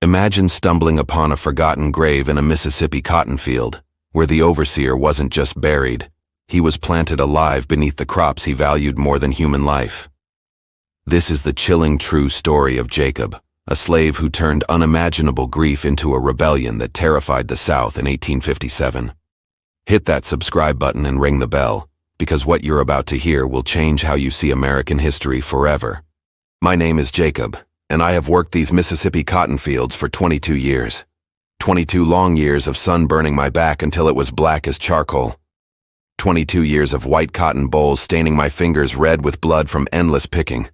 Imagine stumbling upon a forgotten grave in a Mississippi cotton field, where the overseer wasn't just buried, he was planted alive beneath the crops he valued more than human life. This is the chilling true story of Jacob, a slave who turned unimaginable grief into a rebellion that terrified the South in 1857. Hit that subscribe button and ring the bell, because what you're about to hear will change how you see American history forever. My name is Jacob, and I have worked these Mississippi cotton fields for 22 years. 22 long years of sun burning my back until it was black as charcoal. 22 years of white cotton bolls staining my fingers red with blood from endless picking.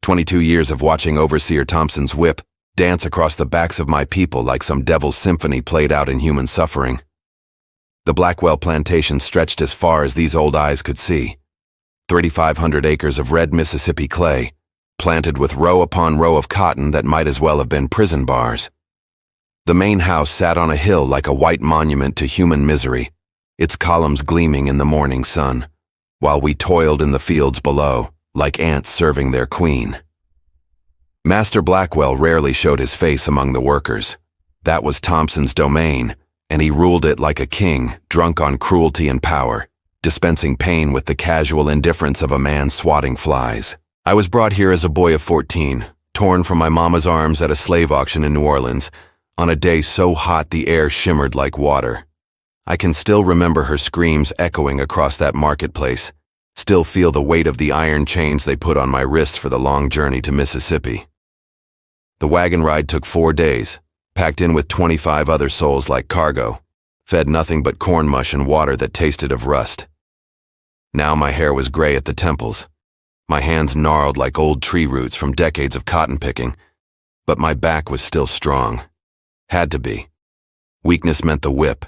22 years of watching Overseer Thompson's whip dance across the backs of my people like some devil's symphony played out in human suffering. The Blackwell plantation stretched as far as these old eyes could see. 3,500 acres of red Mississippi clay, planted with row upon row of cotton that might as well have been prison bars. The main house sat on a hill like a white monument to human misery, its columns gleaming in the morning sun, while we toiled in the fields below, like ants serving their queen. Master Blackwell rarely showed his face among the workers. That was Thompson's domain, and he ruled it like a king, drunk on cruelty and power, dispensing pain with the casual indifference of a man swatting flies. I was brought here as a boy of 14, torn from my mama's arms at a slave auction in New Orleans, on a day so hot the air shimmered like water. I can still remember her screams echoing across that marketplace, still feel the weight of the iron chains they put on my wrists for the long journey to Mississippi. The wagon ride took 4 days, packed in with 25 other souls like cargo, fed nothing but corn mush and water that tasted of rust. Now my hair was gray at the temples, my hands gnarled like old tree roots from decades of cotton picking, but my back was still strong. Had to be. Weakness meant the whip,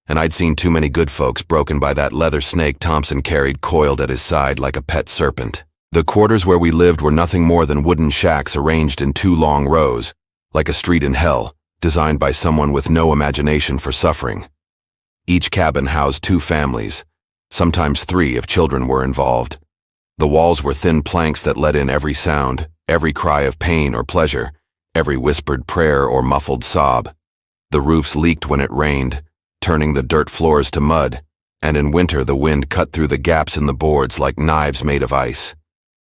and I'd seen too many good folks broken by that leather snake Thompson carried coiled at his side like a pet serpent. The quarters where we lived were nothing more than wooden shacks arranged in 2 long rows, like a street in hell, designed by someone with no imagination for suffering. Each cabin housed 2 families, sometimes 3 if children were involved. The walls were thin planks that let in every sound, every cry of pain or pleasure, every whispered prayer or muffled sob. The roofs leaked when it rained, turning the dirt floors to mud, and in winter the wind cut through the gaps in the boards like knives made of ice.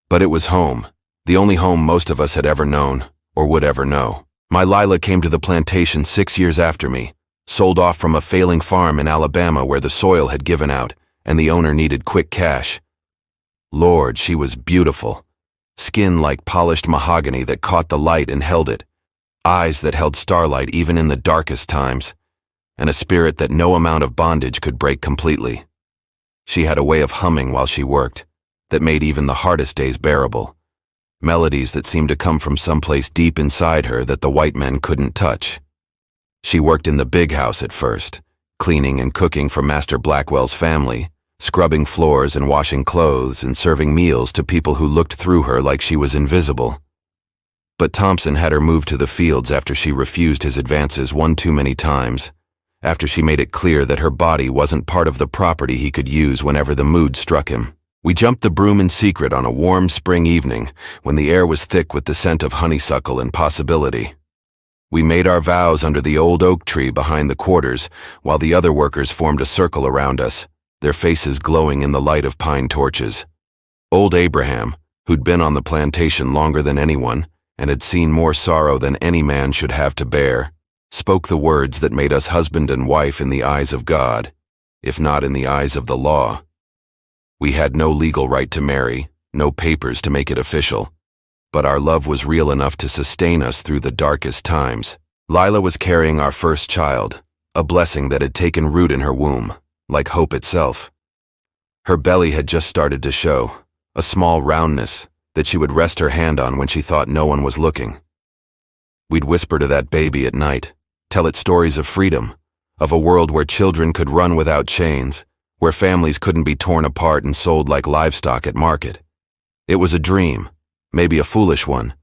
But it was home, the only home most of us had ever known, or would ever know. My Lila came to the plantation 6 years after me, sold off from a failing farm in Alabama where the soil had given out, and the owner needed quick cash. Lord, she was beautiful. Skin like polished mahogany that caught the light and held it, eyes that held starlight even in the darkest times, and a spirit that no amount of bondage could break completely. She had a way of humming while she worked, that made even the hardest days bearable, melodies that seemed to come from someplace deep inside her that the white men couldn't touch. She worked in the big house at first, cleaning and cooking for Master Blackwell's family, scrubbing floors and washing clothes and serving meals to people who looked through her like she was invisible. But Thompson had her moved to the fields after she refused his advances one too many times, after she made it clear that her body wasn't part of the property he could use whenever the mood struck him. We jumped the broom in secret on a warm spring evening when the air was thick with the scent of honeysuckle and possibility. We made our vows under the old oak tree behind the quarters while the other workers formed a circle around us, their faces glowing in the light of pine torches. Old Abraham, who'd been on the plantation longer than anyone and had seen more sorrow than any man should have to bear, spoke the words that made us husband and wife in the eyes of God, if not in the eyes of the law. We had no legal right to marry, no papers to make it official, but our love was real enough to sustain us through the darkest times. Lila was carrying our first child, a blessing that had taken root in her womb, like hope itself. Her belly had just started to show, a small roundness that she would rest her hand on when she thought no one was looking. We'd whisper to that baby at night, tell it stories of freedom, of a world where children could run without chains, where families couldn't be torn apart and sold like livestock at market. It was a dream, maybe a foolish one,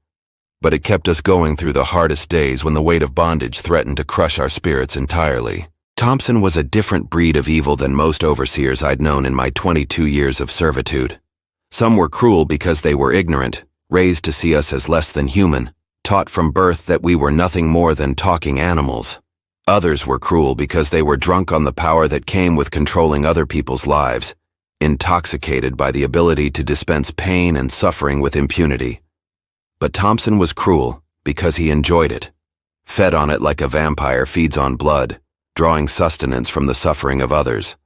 but it kept us going through the hardest days when the weight of bondage threatened to crush our spirits entirely. Thompson was a different breed of evil than most overseers I'd known in my 22 years of servitude. Some were cruel because they were ignorant, raised to see us as less than human, taught from birth that we were nothing more than talking animals. Others were cruel because they were drunk on the power that came with controlling other people's lives, intoxicated by the ability to dispense pain and suffering with impunity. But Thompson was cruel because he enjoyed it, fed on it like a vampire feeds on blood, drawing sustenance from the suffering of others.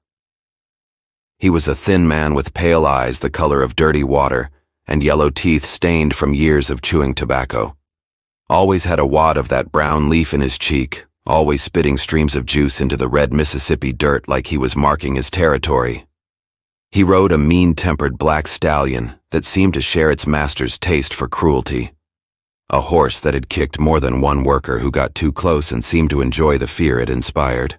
He was a thin man with pale eyes the color of dirty water and yellow teeth stained from years of chewing tobacco. Always had a wad of that brown leaf in his cheek, always spitting streams of juice into the red Mississippi dirt like he was marking his territory. He rode a mean-tempered black stallion that seemed to share its master's taste for cruelty. A horse that had kicked more than one worker who got too close and seemed to enjoy the fear it inspired.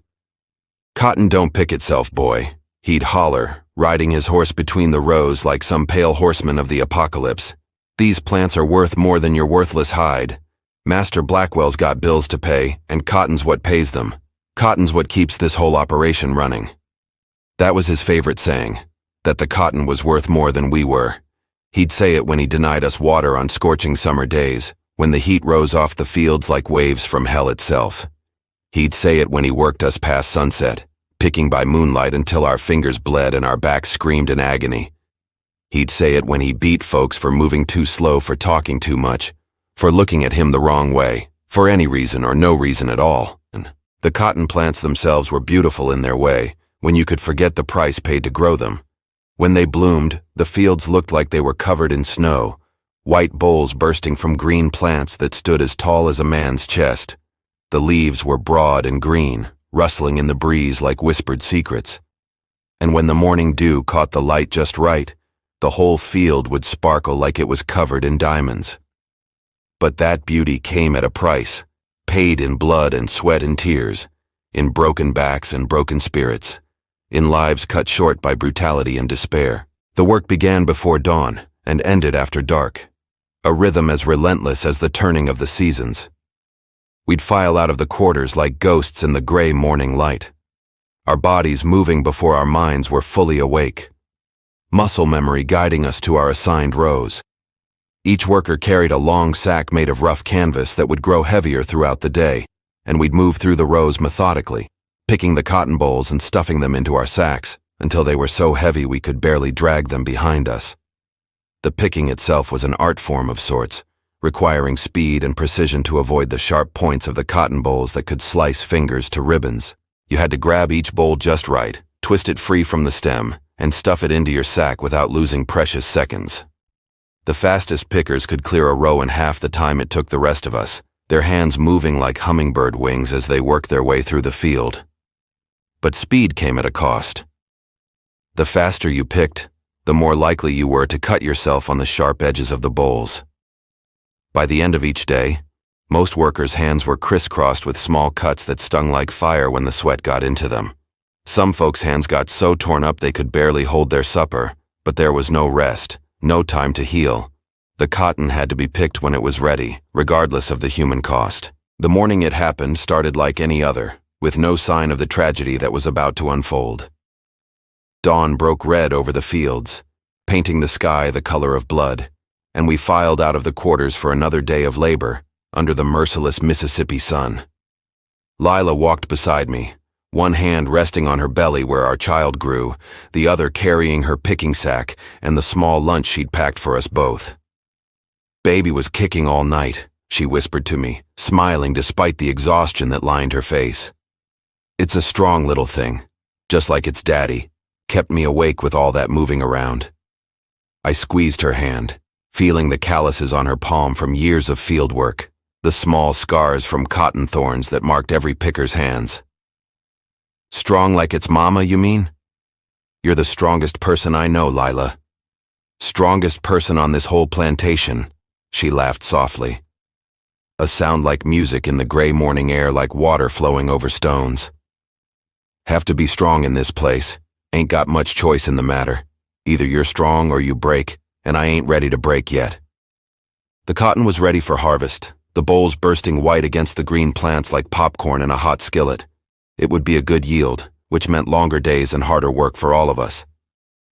"Cotton don't pick itself, boy," he'd holler, riding his horse between the rows like some pale horseman of the apocalypse. "These plants are worth more than your worthless hide. Master Blackwell's got bills to pay, and cotton's what pays them. Cotton's what keeps this whole operation running." That was his favorite saying, that the cotton was worth more than we were. He'd say it when he denied us water on scorching summer days, when the heat rose off the fields like waves from hell itself. He'd say it when he worked us past sunset, picking by moonlight until our fingers bled and our backs screamed in agony. He'd say it when he beat folks for moving too slow, for talking too much, for looking at him the wrong way, for any reason or no reason at all. And the cotton plants themselves were beautiful in their way, when you could forget the price paid to grow them. When they bloomed, the fields looked like they were covered in snow, white bowls bursting from green plants that stood as tall as a man's chest. The leaves were broad and green, rustling in the breeze like whispered secrets. And when the morning dew caught the light just right, the whole field would sparkle like it was covered in diamonds. But that beauty came at a price, paid in blood and sweat and tears, in broken backs and broken spirits, in lives cut short by brutality and despair. The work began before dawn and ended after dark, a rhythm as relentless as the turning of the seasons. We'd file out of the quarters like ghosts in the gray morning light, our bodies moving before our minds were fully awake, muscle memory guiding us to our assigned rows. Each worker carried a long sack made of rough canvas that would grow heavier throughout the day, and we'd move through the rows methodically, picking the cotton bolls and stuffing them into our sacks until they were so heavy we could barely drag them behind us. The picking itself was an art form of sorts, requiring speed and precision to avoid the sharp points of the cotton bolls that could slice fingers to ribbons. You had to grab each boll just right, twist it free from the stem, and stuff it into your sack without losing precious seconds. The fastest pickers could clear a row in half the time it took the rest of us, their hands moving like hummingbird wings as they worked their way through the field. But speed came at a cost. The faster you picked, the more likely you were to cut yourself on the sharp edges of the bolls. By the end of each day, most workers' hands were crisscrossed with small cuts that stung like fire when the sweat got into them. Some folks' hands got so torn up they could barely hold their supper, but there was no rest, no time to heal. The cotton had to be picked when it was ready, regardless of the human cost. The morning it happened started like any other, with no sign of the tragedy that was about to unfold. Dawn broke red over the fields, painting the sky the color of blood, and we filed out of the quarters for another day of labor under the merciless Mississippi sun. Lila walked beside me, one hand resting on her belly where our child grew, the other carrying her picking sack and the small lunch she'd packed for us both. "Baby was kicking all night," she whispered to me, smiling despite the exhaustion that lined her face. "It's a strong little thing, just like its daddy, kept me awake with all that moving around." I squeezed her hand, feeling the calluses on her palm from years of field work, the small scars from cotton thorns that marked every picker's hands. "Strong like its mama, you mean? You're the strongest person I know, Lila. Strongest person on this whole plantation," she laughed softly. A sound like music in the gray morning air, like water flowing over stones. "Have to be strong in this place. Ain't got much choice in the matter. Either you're strong or you break, and I ain't ready to break yet." The cotton was ready for harvest, the bolls bursting white against the green plants like popcorn in a hot skillet. It would be a good yield, which meant longer days and harder work for all of us.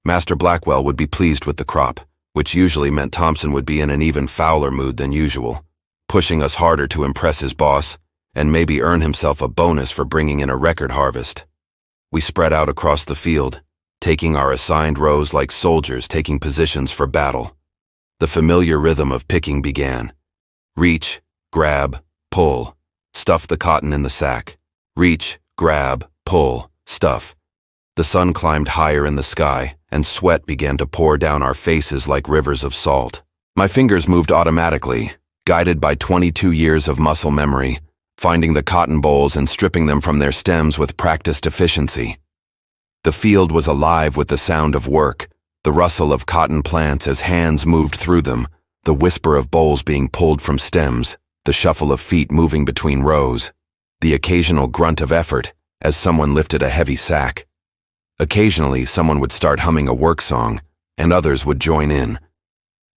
Master Blackwell would be pleased with the crop, which usually meant Thompson would be in an even fouler mood than usual. pushing us harder to impress his boss and maybe earn himself a bonus for bringing in a record harvest. We spread out across the field, taking our assigned rows like soldiers taking positions for battle. The familiar rhythm of picking began. Reach, grab, pull, stuff the cotton in the sack. Reach, grab, pull, stuff. The sun climbed higher in the sky, and sweat began to pour down our faces like rivers of salt. My fingers moved automatically, guided by 22 years of muscle memory, finding the cotton bolls and stripping them from their stems with practiced efficiency. The field was alive with the sound of work, the rustle of cotton plants as hands moved through them, the whisper of bolls being pulled from stems, the shuffle of feet moving between rows, the occasional grunt of effort as someone lifted a heavy sack. Occasionally, someone would start humming a work song, and others would join in,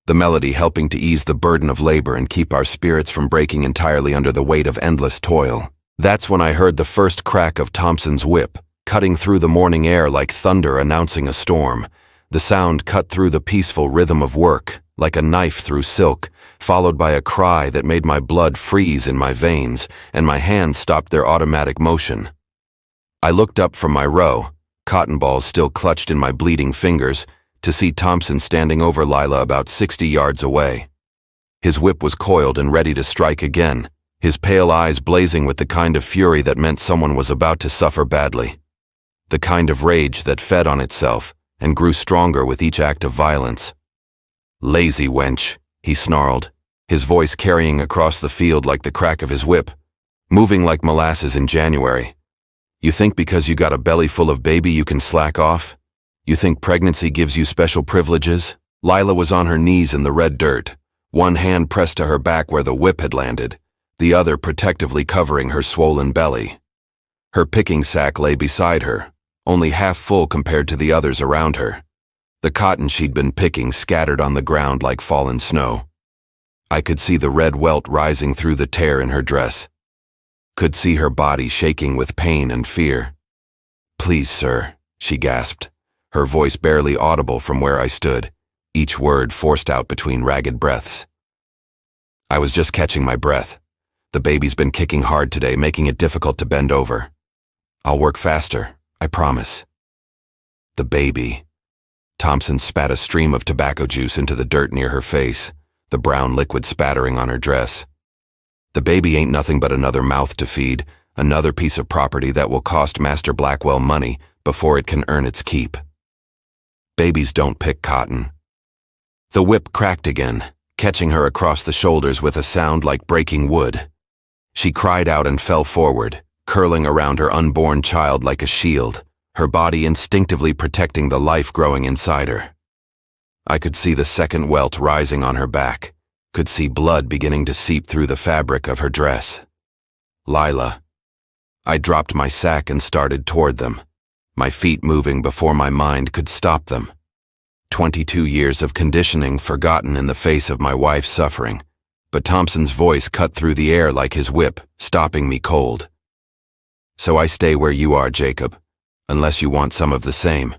the melody helping to ease the burden of labor and keep our spirits from breaking entirely under the weight of endless toil. That's when I heard the first crack of Thompson's whip, cutting through the morning air like thunder announcing a storm. The sound cut through the peaceful rhythm of work, like a knife through silk, followed by a cry that made my blood freeze in my veins, and my hands stopped their automatic motion. I looked up from my row, cotton balls still clutched in my bleeding fingers, to see Thompson standing over Lila about 60 yards away. His whip was coiled and ready to strike again, his pale eyes blazing with the kind of fury that meant someone was about to suffer badly. The kind of rage that fed on itself and grew stronger with each act of violence. "Lazy wench," he snarled, his voice carrying across the field like the crack of his whip, moving like molasses in January. "You think because you got a belly full of baby you can slack off? You think pregnancy gives you special privileges?" Lila was on her knees in the red dirt, one hand pressed to her back where the whip had landed, the other protectively covering her swollen belly. Her picking sack lay beside her, only half full compared to the others around her. The cotton she'd been picking scattered on the ground like fallen snow. I could see the red welt rising through the tear in her dress. Could see her body shaking with pain and fear. "Please, sir," she gasped, her voice barely audible from where I stood, each word forced out between ragged breaths. I was just catching my breath. The baby's been kicking hard today, making it difficult to bend over. "I'll work faster, I promise." The baby. Thompson spat a stream of tobacco juice into the dirt near her face, the brown liquid spattering on her dress. "The baby ain't nothing but another mouth to feed, another piece of property that will cost Master Blackwell money before it can earn its keep. Babies don't pick cotton." The whip cracked again, catching her across the shoulders with a sound like breaking wood. She cried out and fell forward, curling around her unborn child like a shield, her body instinctively protecting the life growing inside her. I could see the second welt rising on her back, could see blood beginning to seep through the fabric of her dress. Lila. I dropped my sack and started toward them, my feet moving before my mind could stop them. 22 years of conditioning forgotten in the face of my wife's suffering, but Thompson's voice cut through the air like his whip, stopping me cold. "So I stay where you are, Jacob, unless you want some of the same.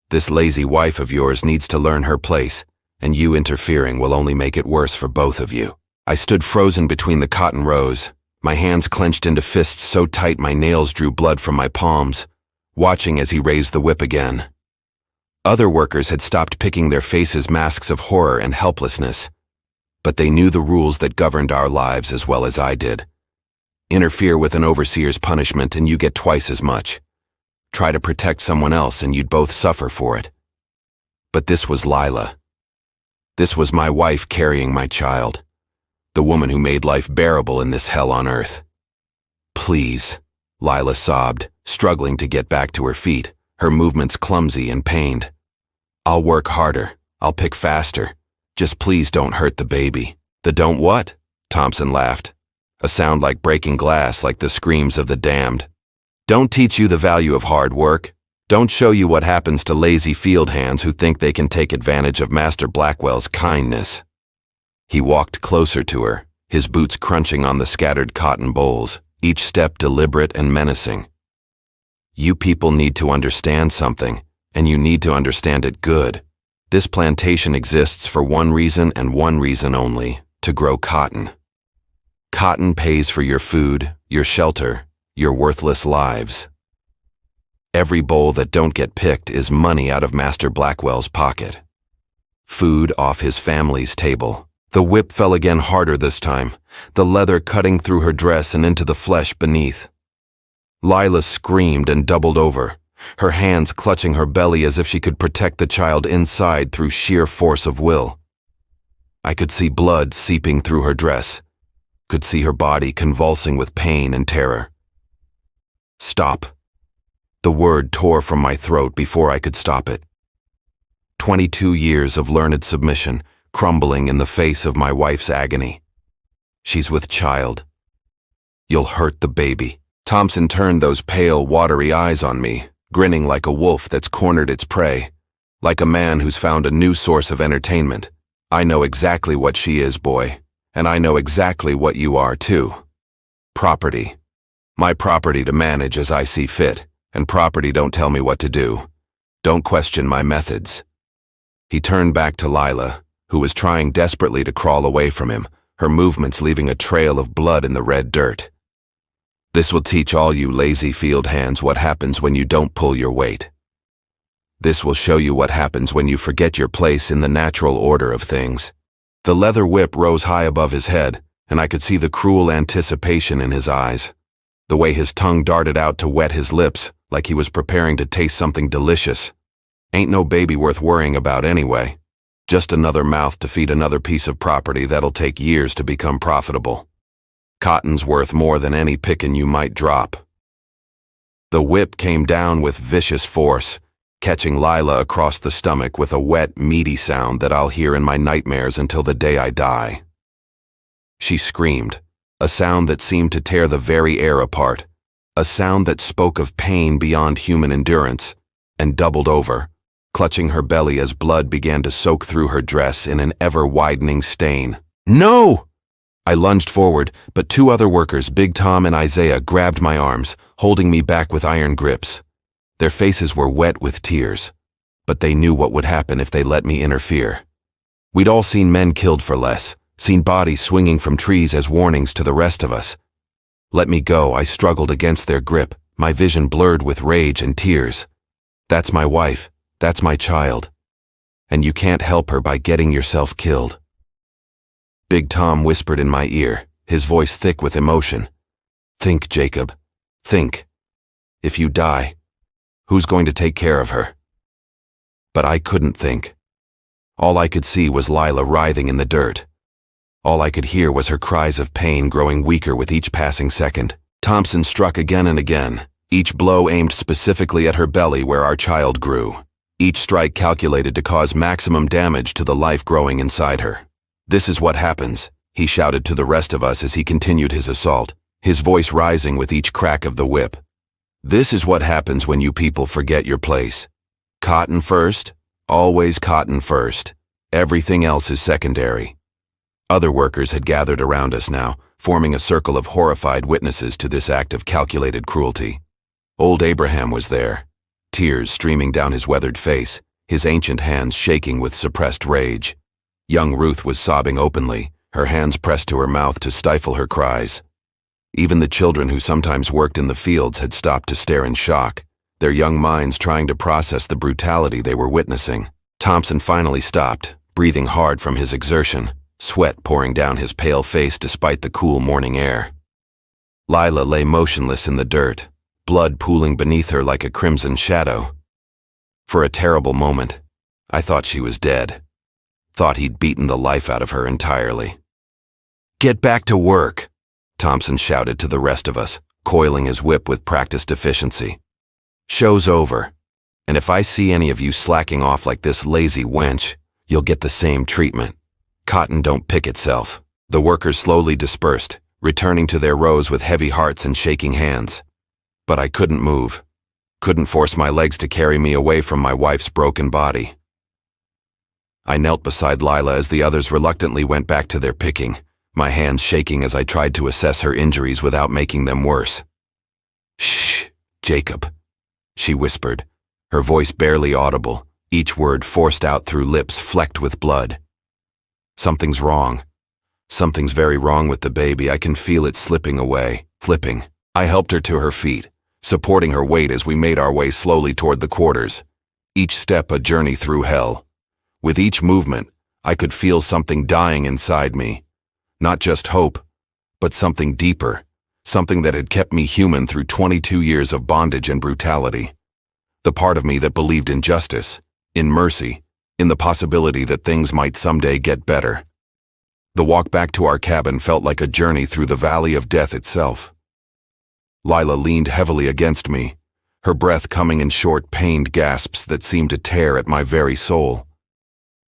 This lazy wife of yours needs to learn her place, and you interfering will only make it worse for both of you." I stood frozen between the cotton rows, my hands clenched into fists so tight my nails drew blood from my palms, watching as he raised the whip again. Other workers had stopped picking their faces masks of horror and helplessness, but they knew the rules that governed our lives as well as I did. Interfere with an overseer's punishment and you get twice as much. Try to protect someone else and you'd both suffer for it. But this was Lila. This was my wife carrying my child, the woman who made life bearable in this hell on earth. "Please," Lila sobbed, struggling to get back to her feet, her movements clumsy and pained. "I'll work harder. I'll pick faster. Just please don't hurt the baby." "The don't what?" Thompson laughed, a sound like breaking glass, like the screams of the damned. "Don't teach you the value of hard work. Don't show you what happens to lazy field hands who think they can take advantage of Master Blackwell's kindness." He walked closer to her, his boots crunching on the scattered cotton bolls, each step deliberate and menacing. "You people need to understand something, and you need to understand it good. This plantation exists for one reason and one reason only, to grow cotton. Cotton pays for your food, your shelter, your worthless lives. Every bowl that don't get picked is money out of Master Blackwell's pocket. Food off his family's table. The whip fell again harder this time, the leather cutting through her dress and into the flesh beneath. Lila screamed and doubled over, her hands clutching her belly as if she could protect the child inside through sheer force of will. I could see blood seeping through her dress, could see her body convulsing with pain and terror. Stop. The word tore from my throat before I could stop it. 22 years of learned submission, crumbling in the face of my wife's agony. She's with child. You'll hurt the baby. Thompson turned those pale, watery eyes on me, grinning like a wolf that's cornered its prey, like a man who's found a new source of entertainment. I know exactly what she is, boy, and I know exactly what you are, too. Property. My property to manage as I see fit, and property don't tell me what to do. Don't question my methods. He turned back to Lila, who was trying desperately to crawl away from him, her movements leaving a trail of blood in the red dirt. This will teach all you lazy field hands what happens when you don't pull your weight. This will show you what happens when you forget your place in the natural order of things. The leather whip rose high above his head, and I could see the cruel anticipation in his eyes, the way his tongue darted out to wet his lips like he was preparing to taste something delicious. Ain't no baby worth worrying about anyway. Just another mouth to feed another piece of property that'll take years to become profitable. Cotton's worth more than any pickin' you might drop. The whip came down with vicious force, catching Lila across the stomach with a wet, meaty sound that I'll hear in my nightmares until the day I die. She screamed, a sound that seemed to tear the very air apart, a sound that spoke of pain beyond human endurance, and doubled over, clutching her belly as blood began to soak through her dress in an ever-widening stain. No! I lunged forward, but two other workers, Big Tom and Isaiah, grabbed my arms, holding me back with iron grips. Their faces were wet with tears, but they knew what would happen if they let me interfere. We'd all seen men killed for less, seen bodies swinging from trees as warnings to the rest of us. Let me go, I struggled against their grip, my vision blurred with rage and tears. That's my wife, that's my child. And you can't help her by getting yourself killed. Big Tom whispered in my ear, his voice thick with emotion. Think, Jacob. Think. If you die, who's going to take care of her? But I couldn't think. All I could see was Lila writhing in the dirt. All I could hear was her cries of pain growing weaker with each passing second. Thompson struck again and again, each blow aimed specifically at her belly where our child grew. Each strike calculated to cause maximum damage to the life growing inside her. This is what happens, he shouted to the rest of us as he continued his assault, his voice rising with each crack of the whip. This is what happens when you people forget your place. Cotton first, always cotton first. Everything else is secondary. Other workers had gathered around us now, forming a circle of horrified witnesses to this act of calculated cruelty. Old Abraham was there, tears streaming down his weathered face, his ancient hands shaking with suppressed rage. Young Ruth was sobbing openly, her hands pressed to her mouth to stifle her cries. Even the children who sometimes worked in the fields had stopped to stare in shock, their young minds trying to process the brutality they were witnessing. Thompson finally stopped, breathing hard from his exertion, sweat pouring down his pale face despite the cool morning air. Lila lay motionless in the dirt, blood pooling beneath her like a crimson shadow. For a terrible moment, I thought she was dead. Thought he'd beaten the life out of her entirely. Get back to work, Thompson shouted to the rest of us, coiling his whip with practiced efficiency. Show's over, and if I see any of you slacking off like this lazy wench, you'll get the same treatment. Cotton don't pick itself. The workers slowly dispersed, returning to their rows with heavy hearts and shaking hands. But I couldn't move, couldn't force my legs to carry me away from my wife's broken body. I knelt beside Lila as the others reluctantly went back to their picking, my hands shaking as I tried to assess her injuries without making them worse. Shh, Jacob, she whispered, her voice barely audible, each word forced out through lips flecked with blood. Something's wrong. Something's very wrong with the baby. I can feel it slipping away. Slipping. I helped her to her feet, supporting her weight as we made our way slowly toward the quarters. Each step a journey through hell. With each movement, I could feel something dying inside me. Not just hope, but something deeper. Something that had kept me human through 22 years of bondage and brutality. The part of me that believed in justice, in mercy, in the possibility that things might someday get better. The walk back to our cabin felt like a journey through the valley of death itself. Lila leaned heavily against me, her breath coming in short, pained gasps that seemed to tear at my very soul.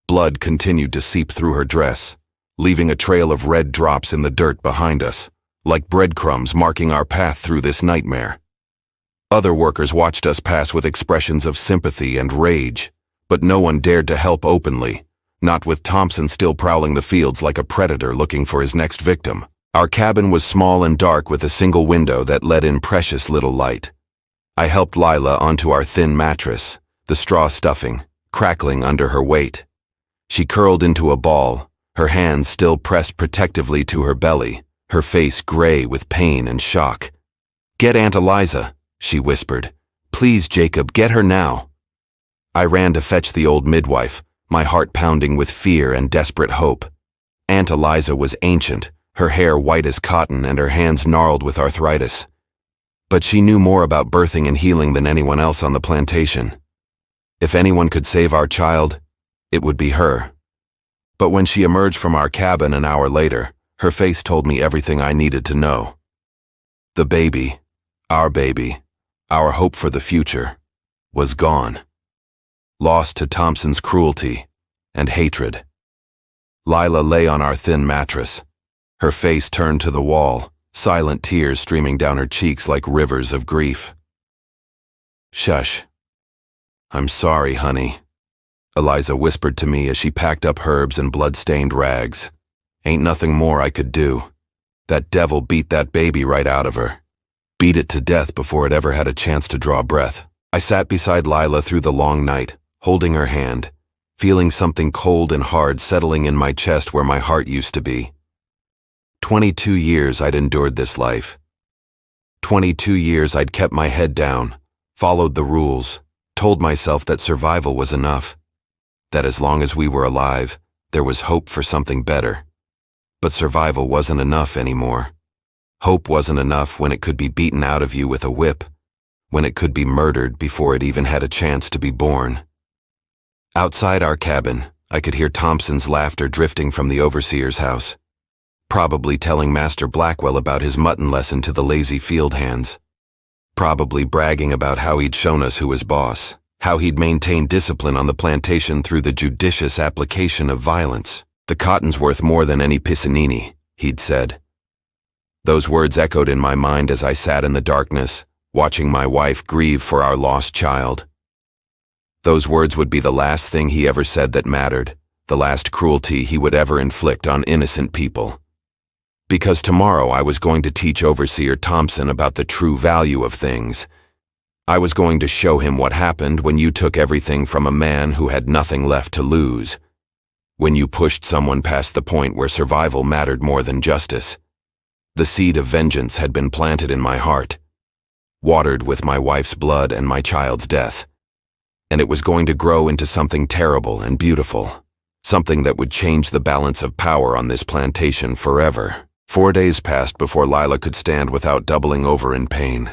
Blood continued to seep through her dress, leaving a trail of red drops in the dirt behind us, like breadcrumbs marking our path through this nightmare. Other workers watched us pass with expressions of sympathy and rage, but no one dared to help openly, not with Thompson still prowling the fields like a predator looking for his next victim. Our cabin was small and dark with a single window that let in precious little light. I helped Lila onto our thin mattress, the straw stuffing, crackling under her weight. She curled into a ball, her hands still pressed protectively to her belly, her face gray with pain and shock. "Get Aunt Eliza," she whispered. "Please, Jacob, get her now." I ran to fetch the old midwife, my heart pounding with fear and desperate hope. Aunt Eliza was ancient, her hair white as cotton and her hands gnarled with arthritis. But she knew more about birthing and healing than anyone else on the plantation. If anyone could save our child, it would be her. But when she emerged from our cabin an hour later, her face told me everything I needed to know. The baby, our hope for the future, was gone. Lost to Thompson's cruelty and hatred. Lila lay on our thin mattress, her face turned to the wall, silent tears streaming down her cheeks like rivers of grief. "Shush. I'm sorry, honey," Eliza whispered to me as she packed up herbs and blood-stained rags. "Ain't nothing more I could do. That devil beat that baby right out of her. Beat it to death before it ever had a chance to draw breath." I sat beside Lila through the long night, holding her hand, feeling something cold and hard settling in my chest where my heart used to be. 22 years I'd endured this life. 22 years I'd kept my head down, followed the rules, told myself that survival was enough, that as long as we were alive, there was hope for something better. But survival wasn't enough anymore. Hope wasn't enough when it could be beaten out of you with a whip, when it could be murdered before it even had a chance to be born. Outside our cabin, I could hear Thompson's laughter drifting from the overseer's house, probably telling Master Blackwell about his mutton lesson to the lazy field hands, probably bragging about how he'd shown us who was boss, how he'd maintained discipline on the plantation through the judicious application of violence. "The cotton's worth more than any Piccinini," he'd said. Those words echoed in my mind as I sat in the darkness, watching my wife grieve for our lost child. Those words would be the last thing he ever said that mattered, the last cruelty he would ever inflict on innocent people. Because tomorrow I was going to teach Overseer Thompson about the true value of things. I was going to show him what happened when you took everything from a man who had nothing left to lose. When you pushed someone past the point where survival mattered more than justice. The seed of vengeance had been planted in my heart, watered with my wife's blood and my child's death. And it was going to grow into something terrible and beautiful, something that would change the balance of power on this plantation forever. 4 days passed before Lila could stand without doubling over in pain.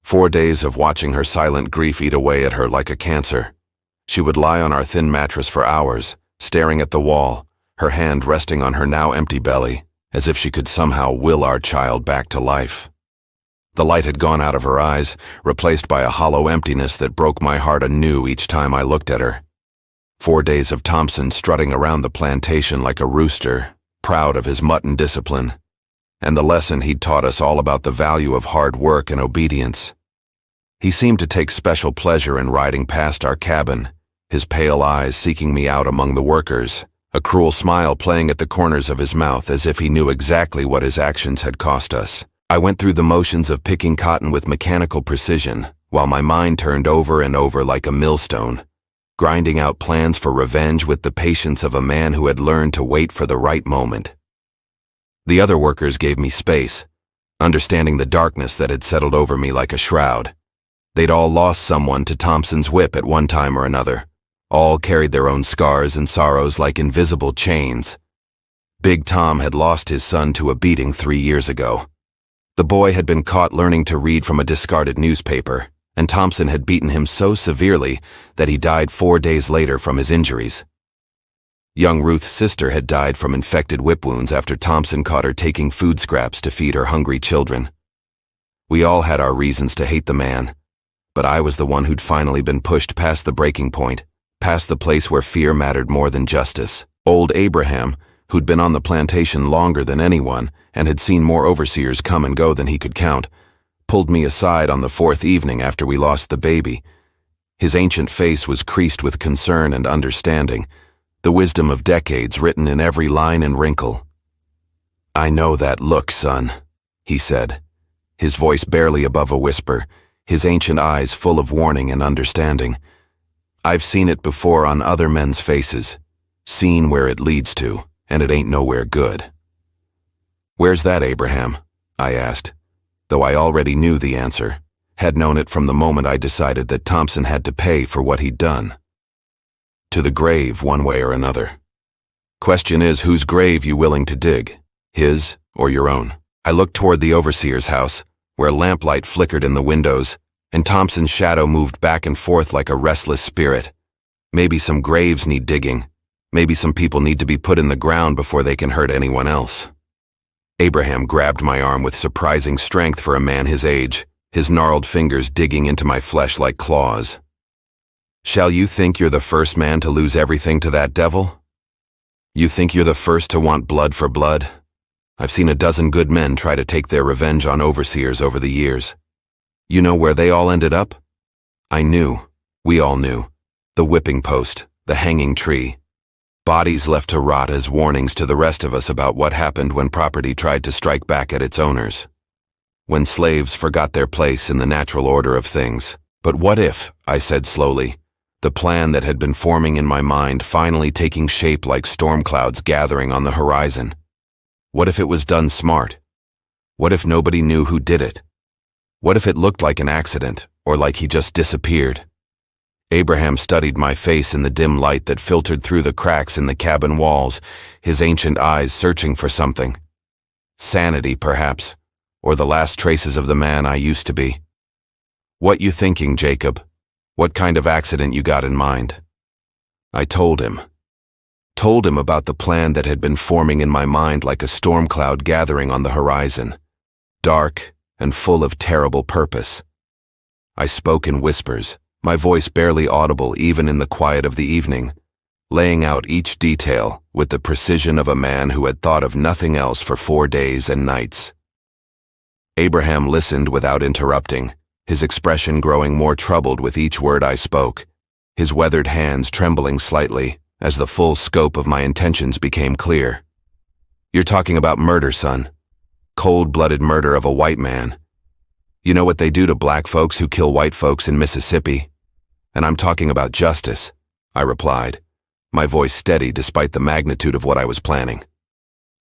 4 days of watching her silent grief eat away at her like a cancer. She would lie on our thin mattress for hours, staring at the wall, her hand resting on her now empty belly, as if she could somehow will our child back to life. The light had gone out of her eyes, replaced by a hollow emptiness that broke my heart anew each time I looked at her. 4 days of Thompson strutting around the plantation like a rooster, proud of his mutton discipline, and the lesson he'd taught us all about the value of hard work and obedience. He seemed to take special pleasure in riding past our cabin, his pale eyes seeking me out among the workers, a cruel smile playing at the corners of his mouth as if he knew exactly what his actions had cost us. I went through the motions of picking cotton with mechanical precision, while my mind turned over and over like a millstone, grinding out plans for revenge with the patience of a man who had learned to wait for the right moment. The other workers gave me space, understanding the darkness that had settled over me like a shroud. They'd all lost someone to Thompson's whip at one time or another. All carried their own scars and sorrows like invisible chains. Big Tom had lost his son to a beating 3 years ago. The boy had been caught learning to read from a discarded newspaper, and Thompson had beaten him so severely that he died 4 days later from his injuries. Young Ruth's sister had died from infected whip wounds after Thompson caught her taking food scraps to feed her hungry children. We all had our reasons to hate the man, but I was the one who'd finally been pushed past the breaking point, past the place where fear mattered more than justice. Old Abraham, who'd been on the plantation longer than anyone and had seen more overseers come and go than he could count, pulled me aside on the 4th evening after we lost the baby. His ancient face was creased with concern and understanding, the wisdom of decades written in every line and wrinkle. "I know that look, son," he said, his voice barely above a whisper, his ancient eyes full of warning and understanding. "I've seen it before on other men's faces, seen where it leads to, and it ain't nowhere good." "Where's that, Abraham?" I asked, though I already knew the answer, had known it from the moment I decided that Thompson had to pay for what he'd done. "To the grave, one way or another. Question is, whose grave you willing to dig, his or your own?" I looked toward the overseer's house, where lamplight flickered in the windows, and Thompson's shadow moved back and forth like a restless spirit. Maybe some graves need digging. Maybe some people need to be put in the ground before they can hurt anyone else. Abraham grabbed my arm with surprising strength for a man his age, his gnarled fingers digging into my flesh like claws. "Shall you think you're the first man to lose everything to that devil? You think you're the first to want blood for blood? I've seen a dozen good men try to take their revenge on overseers over the years. You know where they all ended up? I knew. We all knew. The whipping post, the hanging tree. Bodies left to rot as warnings to the rest of us about what happened when property tried to strike back at its owners. When slaves forgot their place in the natural order of things. But what if, I said slowly, the plan that had been forming in my mind finally taking shape like storm clouds gathering on the horizon? What if it was done smart? What if nobody knew who did it? What if it looked like an accident, or like he just disappeared? Abraham studied my face in the dim light that filtered through the cracks in the cabin walls, his ancient eyes searching for something. Sanity, perhaps, or the last traces of the man I used to be. "What you thinking, Jacob? What kind of accident you got in mind?" I told him. Told him about the plan that had been forming in my mind like a storm cloud gathering on the horizon, dark and full of terrible purpose. I spoke in whispers, my voice barely audible even in the quiet of the evening, laying out each detail with the precision of a man who had thought of nothing else for 4 days and nights. Abraham listened without interrupting, his expression growing more troubled with each word I spoke, his weathered hands trembling slightly as the full scope of my intentions became clear. "You're talking about murder, son. Cold-blooded murder of a white man. You know what they do to black folks who kill white folks in Mississippi? And I'm talking about justice," I replied, my voice steady despite the magnitude of what I was planning.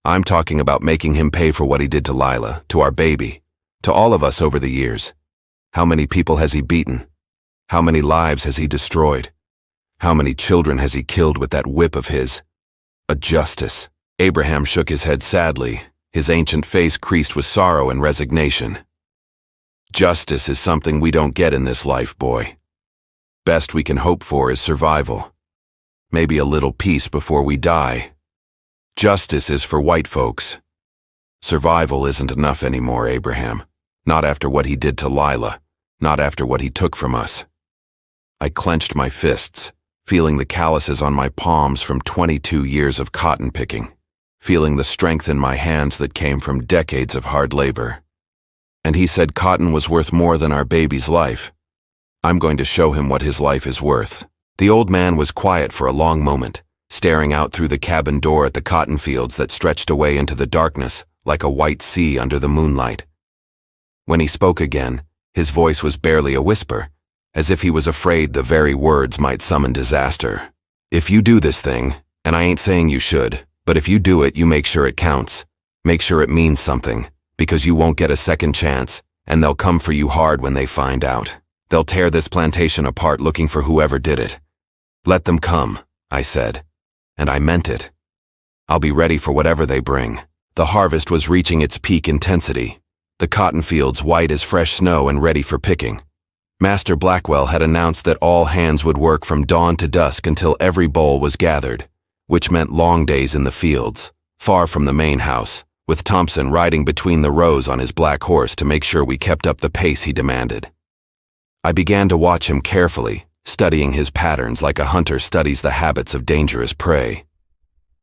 "I'm talking about making him pay for what he did to Lila, to our baby, to all of us over the years. How many people has he beaten? How many lives has he destroyed? How many children has he killed with that whip of his? A justice." Abraham shook his head sadly, his ancient face creased with sorrow and resignation. "Justice is something we don't get in this life, boy. Best we can hope for is survival. Maybe a little peace before we die. Justice is for white folks. Survival isn't enough anymore, Abraham. Not after what he did to Lila. Not after what he took from us." I clenched my fists, feeling the calluses on my palms from 22 years of cotton picking, feeling the strength in my hands that came from decades of hard labor. And he said cotton was worth more than our baby's life. I'm going to show him what his life is worth. The old man was quiet for a long moment, staring out through the cabin door at the cotton fields that stretched away into the darkness like a white sea under the moonlight. When he spoke again, his voice was barely a whisper, as if he was afraid the very words might summon disaster. "If you do this thing, and I ain't saying you should, but if you do it, you make sure it counts. Make sure it means something, because you won't get a second chance, and they'll come for you hard when they find out. They'll tear this plantation apart looking for whoever did it. Let them come, I said. And I meant it. I'll be ready for whatever they bring. The harvest was reaching its peak intensity, the cotton fields white as fresh snow and ready for picking. Master Blackwell had announced that all hands would work from dawn to dusk until every boll was gathered, which meant long days in the fields, far from the main house, with Thompson riding between the rows on his black horse to make sure we kept up the pace he demanded. I began to watch him carefully, studying his patterns like a hunter studies the habits of dangerous prey.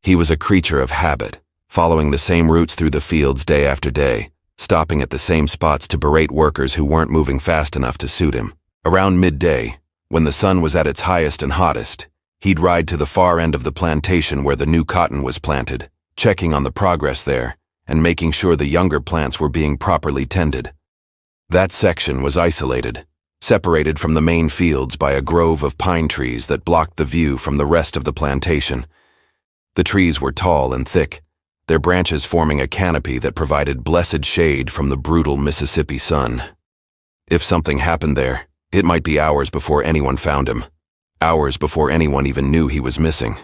He was a creature of habit, following the same routes through the fields day after day, stopping at the same spots to berate workers who weren't moving fast enough to suit him. Around midday, when the sun was at its highest and hottest, he'd ride to the far end of the plantation where the new cotton was planted, checking on the progress there, and making sure the younger plants were being properly tended. That section was isolated, separated from the main fields by a grove of pine trees that blocked the view from the rest of the plantation. The trees were tall and thick, their branches forming a canopy that provided blessed shade from the brutal Mississippi sun. If something happened there, it might be hours before anyone found him, hours before anyone even knew he was missing.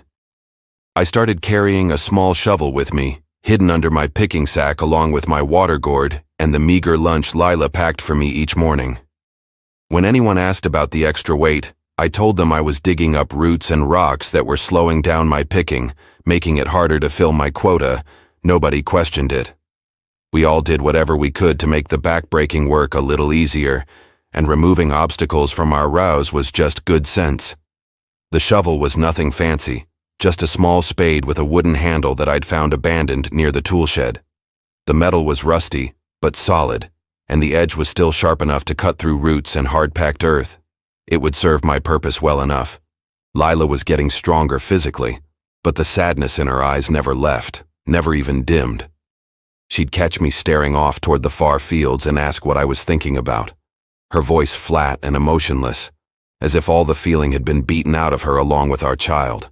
I started carrying a small shovel with me, hidden under my picking sack along with my water gourd and the meager lunch Lila packed for me each morning. When anyone asked about the extra weight, I told them I was digging up roots and rocks that were slowing down my picking, making it harder to fill my quota. Nobody questioned it. We all did whatever we could to make the back-breaking work a little easier, and removing obstacles from our rows was just good sense. The shovel was nothing fancy, just a small spade with a wooden handle that I'd found abandoned near the tool shed. The metal was rusty, but solid, and the edge was still sharp enough to cut through roots and hard-packed earth. It would serve my purpose well enough. Lila was getting stronger physically, but the sadness in her eyes never left, never even dimmed. She'd catch me staring off toward the far fields and ask what I was thinking about, her voice flat and emotionless, as if all the feeling had been beaten out of her along with our child.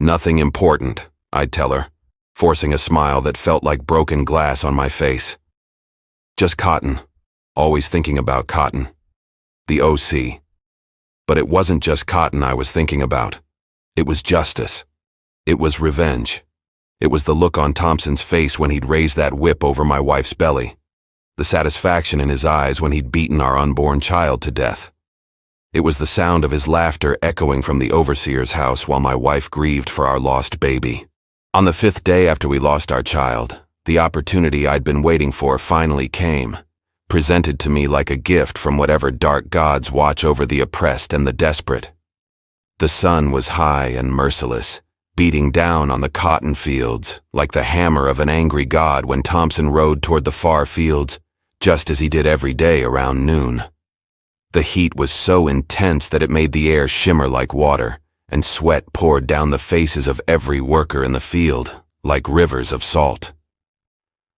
Nothing important, I'd tell her, forcing a smile that felt like broken glass on my face. Just cotton, always thinking about cotton. The OC. But it wasn't just cotton I was thinking about. It was justice. It was revenge. It was the look on Thompson's face when he'd raised that whip over my wife's belly. The satisfaction in his eyes when he'd beaten our unborn child to death. It was the sound of his laughter echoing from the overseer's house while my wife grieved for our lost baby. On the 5th day after we lost our child, the opportunity I'd been waiting for finally came, presented to me like a gift from whatever dark gods watch over the oppressed and the desperate. The sun was high and merciless, beating down on the cotton fields like the hammer of an angry god when Thompson rode toward the far fields, just as he did every day around noon. The heat was so intense that it made the air shimmer like water, and sweat poured down the faces of every worker in the field, like rivers of salt.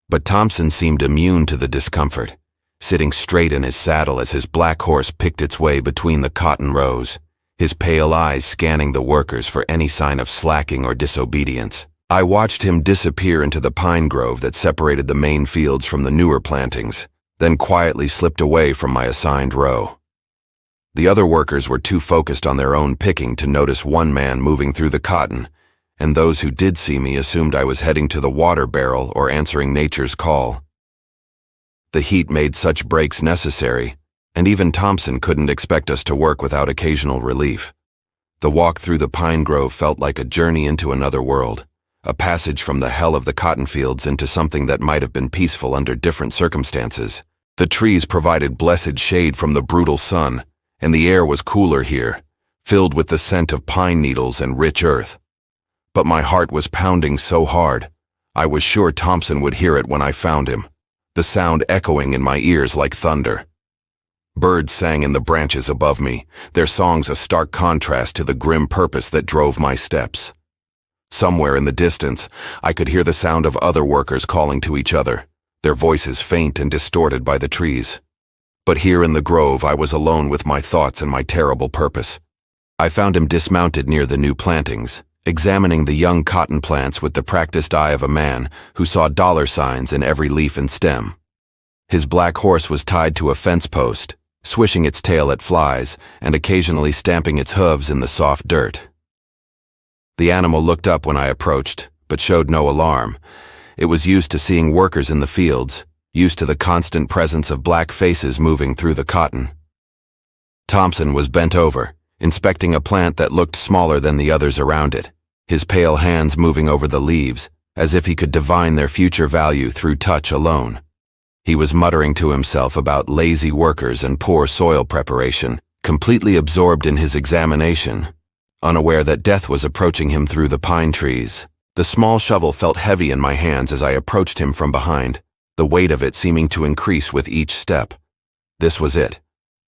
But Thompson seemed immune to the discomfort, sitting straight in his saddle as his black horse picked its way between the cotton rows, his pale eyes scanning the workers for any sign of slacking or disobedience. I watched him disappear into the pine grove that separated the main fields from the newer plantings, then quietly slipped away from my assigned row. The other workers were too focused on their own picking to notice one man moving through the cotton, and those who did see me assumed I was heading to the water barrel or answering nature's call. The heat made such breaks necessary, and even Thompson couldn't expect us to work without occasional relief. The walk through the pine grove felt like a journey into another world, a passage from the hell of the cotton fields into something that might have been peaceful under different circumstances. The trees provided blessed shade from the brutal sun, and the air was cooler here, filled with the scent of pine needles and rich earth. But my heart was pounding so hard, I was sure Thompson would hear it when I found him, the sound echoing in my ears like thunder. Birds sang in the branches above me, their songs a stark contrast to the grim purpose that drove my steps. Somewhere in the distance, I could hear the sound of other workers calling to each other, their voices faint and distorted by the trees. But here in the grove I was alone with my thoughts and my terrible purpose. I found him dismounted near the new plantings, examining the young cotton plants with the practiced eye of a man who saw dollar signs in every leaf and stem. His black horse was tied to a fence post, swishing its tail at flies and occasionally stamping its hooves in the soft dirt. The animal looked up when I approached, but showed no alarm. It was used to seeing workers in the fields, used to the constant presence of black faces moving through the cotton. Thompson was bent over, inspecting a plant that looked smaller than the others around it, his pale hands moving over the leaves, as if he could divine their future value through touch alone. He was muttering to himself about lazy workers and poor soil preparation, completely absorbed in his examination, unaware that death was approaching him through the pine trees. The small shovel felt heavy in my hands as I approached him from behind, the weight of it seeming to increase with each step. This was it.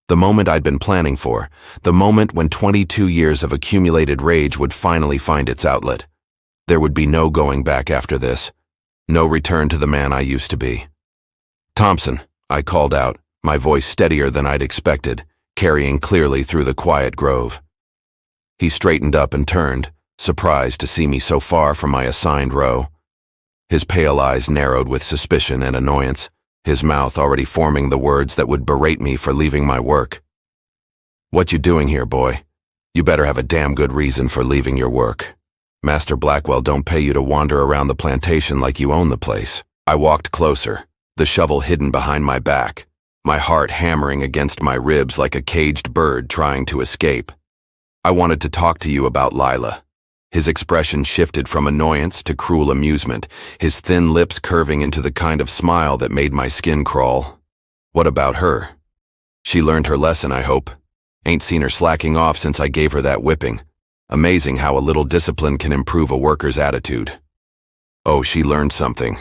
The moment I'd been planning for, the moment when 22 years of accumulated rage would finally find its outlet. There would be no going back after this, no return to the man I used to be. "Thompson," I called out, my voice steadier than I'd expected, carrying clearly through the quiet grove. He straightened up and turned, surprised to see me so far from my assigned row. His pale eyes narrowed with suspicion and annoyance, his mouth already forming the words that would berate me for leaving my work. "What you doing here, boy? You better have a damn good reason for leaving your work. Master Blackwell don't pay you to wander around the plantation like you own the place." I walked closer, the shovel hidden behind my back, my heart hammering against my ribs like a caged bird trying to escape. "I wanted to talk to you about Lila." His expression shifted from annoyance to cruel amusement, his thin lips curving into the kind of smile that made my skin crawl. "What about her? She learned her lesson, I hope. Ain't seen her slacking off since I gave her that whipping. Amazing how a little discipline can improve a worker's attitude." "Oh, she learned something.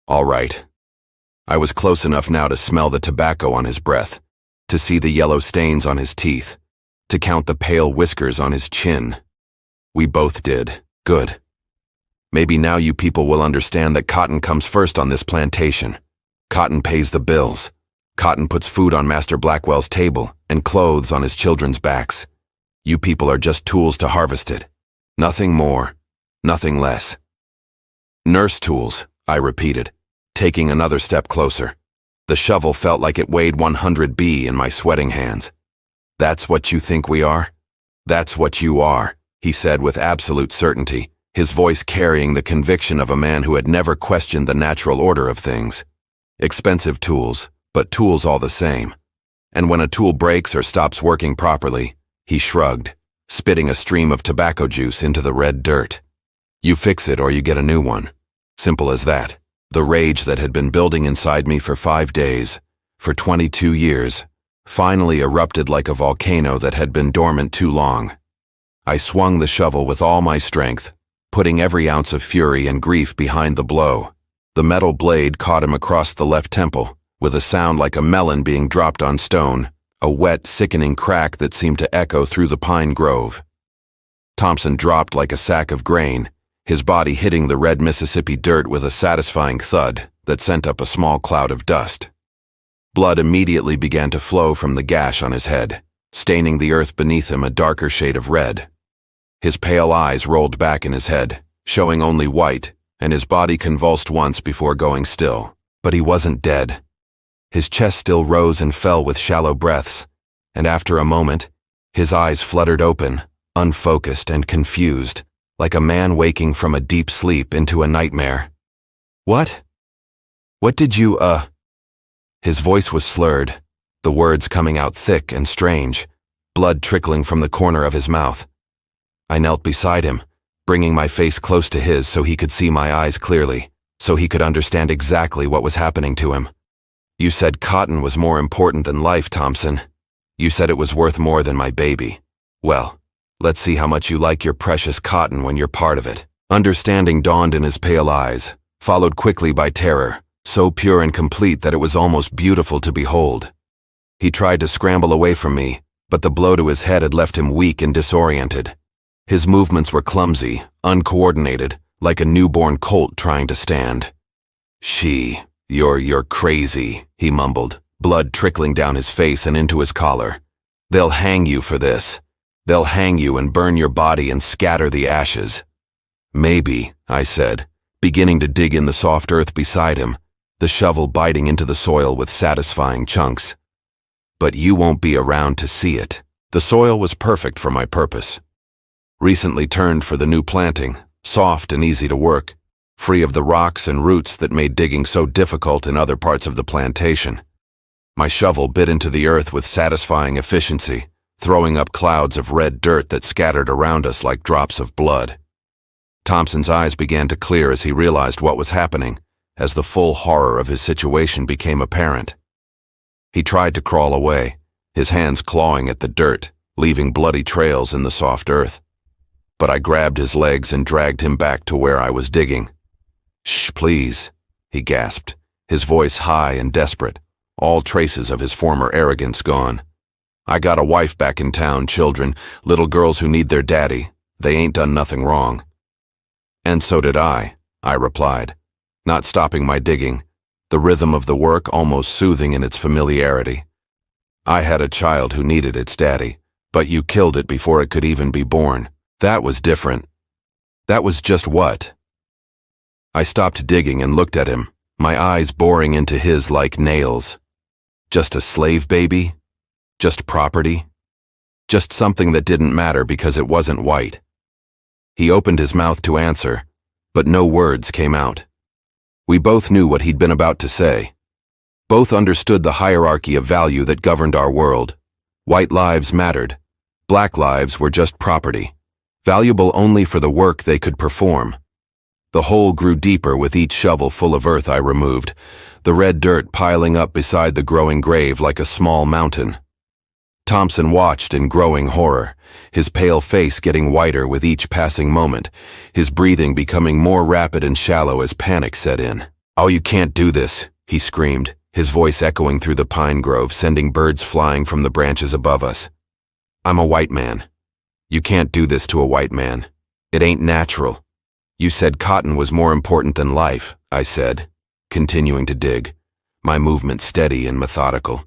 All right." I was close enough now to smell the tobacco on his breath, to see the yellow stains on his teeth, to count the pale whiskers on his chin. We both did. Good. Maybe now you people will understand that cotton comes first on this plantation. Cotton pays the bills. Cotton puts food on Master Blackwell's table and clothes on his children's backs. You people are just tools to harvest it. Nothing more, nothing less. "Nurse tools," I repeated, taking another step closer. The shovel felt like it weighed 100 in my sweating hands. "That's what you think we are? That's what you are," he said with absolute certainty, his voice carrying the conviction of a man who had never questioned the natural order of things. "Expensive tools, but tools all the same. And when a tool breaks or stops working properly," he shrugged, spitting a stream of tobacco juice into the red dirt. "You fix it or you get a new one. Simple as that." The rage that had been building inside me for 5 days, for 22 years, finally erupted like a volcano that had been dormant too long. I swung the shovel with all my strength, putting every ounce of fury and grief behind the blow. The metal blade caught him across the left temple, with a sound like a melon being dropped on stone, a wet, sickening crack that seemed to echo through the pine grove. Thompson dropped like a sack of grain, his body hitting the red Mississippi dirt with a satisfying thud that sent up a small cloud of dust. Blood immediately began to flow from the gash on his head, staining the earth beneath him a darker shade of red. His pale eyes rolled back in his head, showing only white, and his body convulsed once before going still. But he wasn't dead. His chest still rose and fell with shallow breaths, and after a moment, his eyes fluttered open, unfocused and confused, like a man waking from a deep sleep into a nightmare. "What? What did you, His voice was slurred, the words coming out thick and strange, blood trickling from the corner of his mouth. I knelt beside him, bringing my face close to his so he could see my eyes clearly, so he could understand exactly what was happening to him. "You said cotton was more important than life, Thompson. You said it was worth more than my baby. Well, let's see how much you like your precious cotton when you're part of it." Understanding dawned in his pale eyes, followed quickly by terror, so pure and complete that it was almost beautiful to behold. He tried to scramble away from me, but the blow to his head had left him weak and disoriented. His movements were clumsy, uncoordinated, like a newborn colt trying to stand. You're crazy," he mumbled, blood trickling down his face and into his collar. "They'll hang you for this. They'll hang you and burn your body and scatter the ashes." "Maybe," I said, beginning to dig in the soft earth beside him, the shovel biting into the soil with satisfying chunks. "But you won't be around to see it." The soil was perfect for my purpose. Recently turned for the new planting, soft and easy to work, free of the rocks and roots that made digging so difficult in other parts of the plantation. My shovel bit into the earth with satisfying efficiency, throwing up clouds of red dirt that scattered around us like drops of blood. Thompson's eyes began to clear as he realized what was happening, as the full horror of his situation became apparent. He tried to crawl away, his hands clawing at the dirt, leaving bloody trails in the soft earth. But I grabbed his legs and dragged him back to where I was digging. "Shh, please," he gasped, his voice high and desperate, all traces of his former arrogance gone. "I got a wife back in town, children, little girls who need their daddy. They ain't done nothing wrong." "And so did I replied, not stopping my digging, the rhythm of the work almost soothing in its familiarity. "I had a child who needed its daddy, but you killed it before it could even be born. That was different." "That was just what?" I stopped digging and looked at him, my eyes boring into his like nails. "Just a slave baby? Just property? Just something that didn't matter because it wasn't white?" He opened his mouth to answer, but no words came out. We both knew what he'd been about to say. Both understood the hierarchy of value that governed our world. White lives mattered. Black lives were just property, valuable only for the work they could perform. The hole grew deeper with each shovel full of earth I removed, the red dirt piling up beside the growing grave like a small mountain. Thompson watched in growing horror, his pale face getting whiter with each passing moment, his breathing becoming more rapid and shallow as panic set in. "Oh, you can't do this," he screamed, his voice echoing through the pine grove, sending birds flying from the branches above us. "I'm a white man. You can't do this to a white man. It ain't natural." "You said cotton was more important than life," I said, continuing to dig, my movement steady and methodical.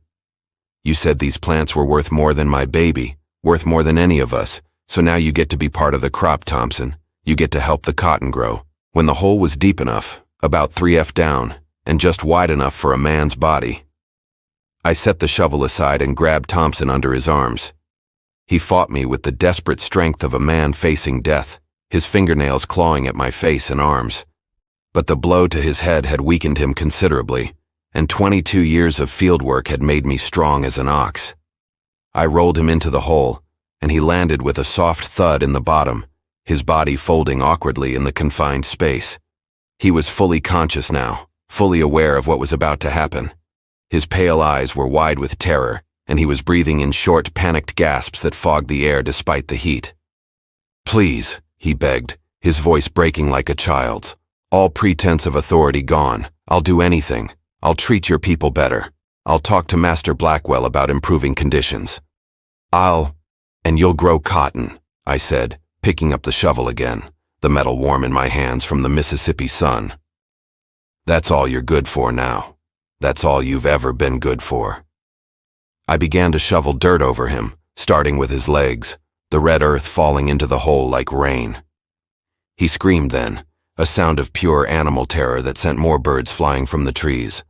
"You said these plants were worth more than my baby, worth more than any of us, so now you get to be part of the crop, Thompson. You get to help the cotton grow." When the hole was deep enough, about 3 feet down, and just wide enough for a man's body, I set the shovel aside and grabbed Thompson under his arms. He fought me with the desperate strength of a man facing death, his fingernails clawing at my face and arms. But the blow to his head had weakened him considerably, and 22 years of field work had made me strong as an ox. I rolled him into the hole, and he landed with a soft thud in the bottom, his body folding awkwardly in the confined space. He was fully conscious now, fully aware of what was about to happen. His pale eyes were wide with terror, and he was breathing in short, panicked gasps that fogged the air despite the heat. "Please," he begged, his voice breaking like a child's. "All pretense of authority gone. I'll do anything. I'll treat your people better. I'll talk to Master Blackwell about improving conditions. And you'll grow cotton," I said, picking up the shovel again, the metal warm in my hands from the Mississippi sun. "That's all you're good for now. That's all you've ever been good for." I began to shovel dirt over him, starting with his legs, the red earth falling into the hole like rain. He screamed then, a sound of pure animal terror that sent more birds flying from the trees.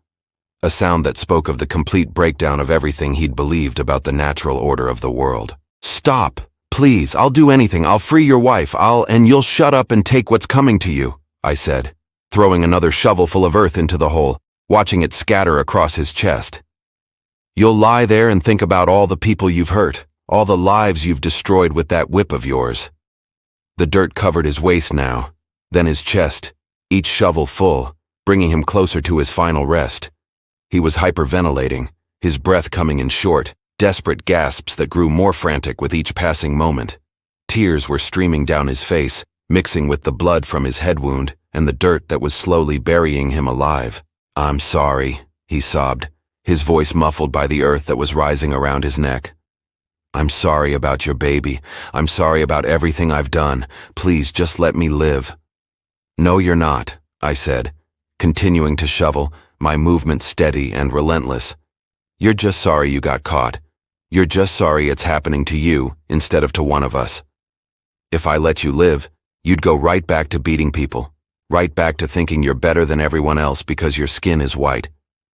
A sound that spoke of the complete breakdown of everything he'd believed about the natural order of the world. "Stop! Please, I'll do anything. I'll free your wife. And you'll shut up and take what's coming to you," I said, throwing another shovelful of earth into the hole, watching it scatter across his chest. "You'll lie there and think about all the people you've hurt, all the lives you've destroyed with that whip of yours." The dirt covered his waist now, then his chest, each shovel full, bringing him closer to his final rest. He was hyperventilating, his breath coming in short, desperate gasps that grew more frantic with each passing moment. Tears were streaming down his face, mixing with the blood from his head wound and the dirt that was slowly burying him alive. "I'm sorry," he sobbed, his voice muffled by the earth that was rising around his neck. "I'm sorry about your baby. I'm sorry about everything I've done. Please just let me live." "No, you're not," I said, continuing to shovel, my movement steady and relentless. "You're just sorry you got caught. You're just sorry it's happening to you instead of to one of us. If I let you live, you'd go right back to beating people, right back to thinking you're better than everyone else because your skin is white."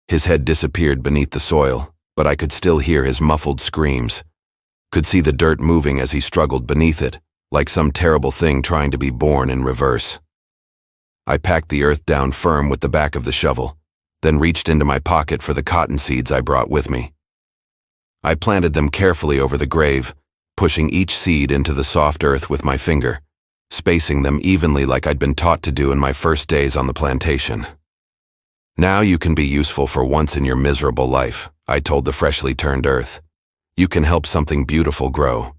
His head disappeared beneath the soil, but I could still hear his muffled screams. Could see the dirt moving as he struggled beneath it, like some terrible thing trying to be born in reverse. I packed the earth down firm with the back of the shovel, then reached into my pocket for the cotton seeds I brought with me. I planted them carefully over the grave, pushing each seed into the soft earth with my finger, spacing them evenly like I'd been taught to do in my first days on the plantation. "Now you can be useful for once in your miserable life," I told the freshly turned earth. "You can help something beautiful grow.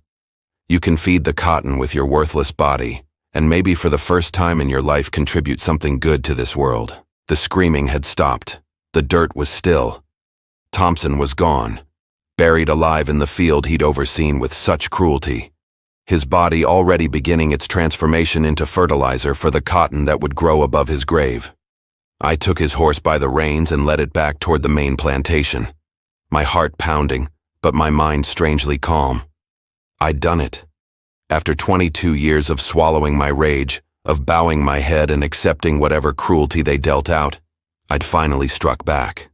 You can feed the cotton with your worthless body, and maybe for the first time in your life contribute something good to this world." The screaming had stopped. The dirt was still. Thompson was gone, buried alive in the field he'd overseen with such cruelty, his body already beginning its transformation into fertilizer for the cotton that would grow above his grave. I took his horse by the reins and led it back toward the main plantation, my heart pounding, but my mind strangely calm. I'd done it. After 22 years of swallowing my rage, of bowing my head and accepting whatever cruelty they dealt out, I'd finally struck back.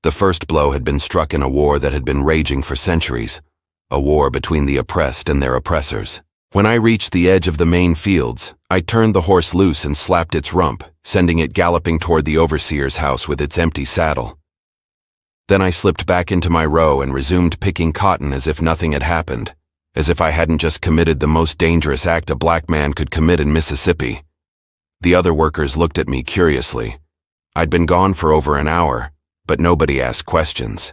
The first blow had been struck in a war that had been raging for centuries, a war between the oppressed and their oppressors. When I reached the edge of the main fields, I turned the horse loose and slapped its rump, sending it galloping toward the overseer's house with its empty saddle. Then I slipped back into my row and resumed picking cotton as if nothing had happened, as if I hadn't just committed the most dangerous act a black man could commit in Mississippi. The other workers looked at me curiously. I'd been gone for over an hour, but nobody asked questions.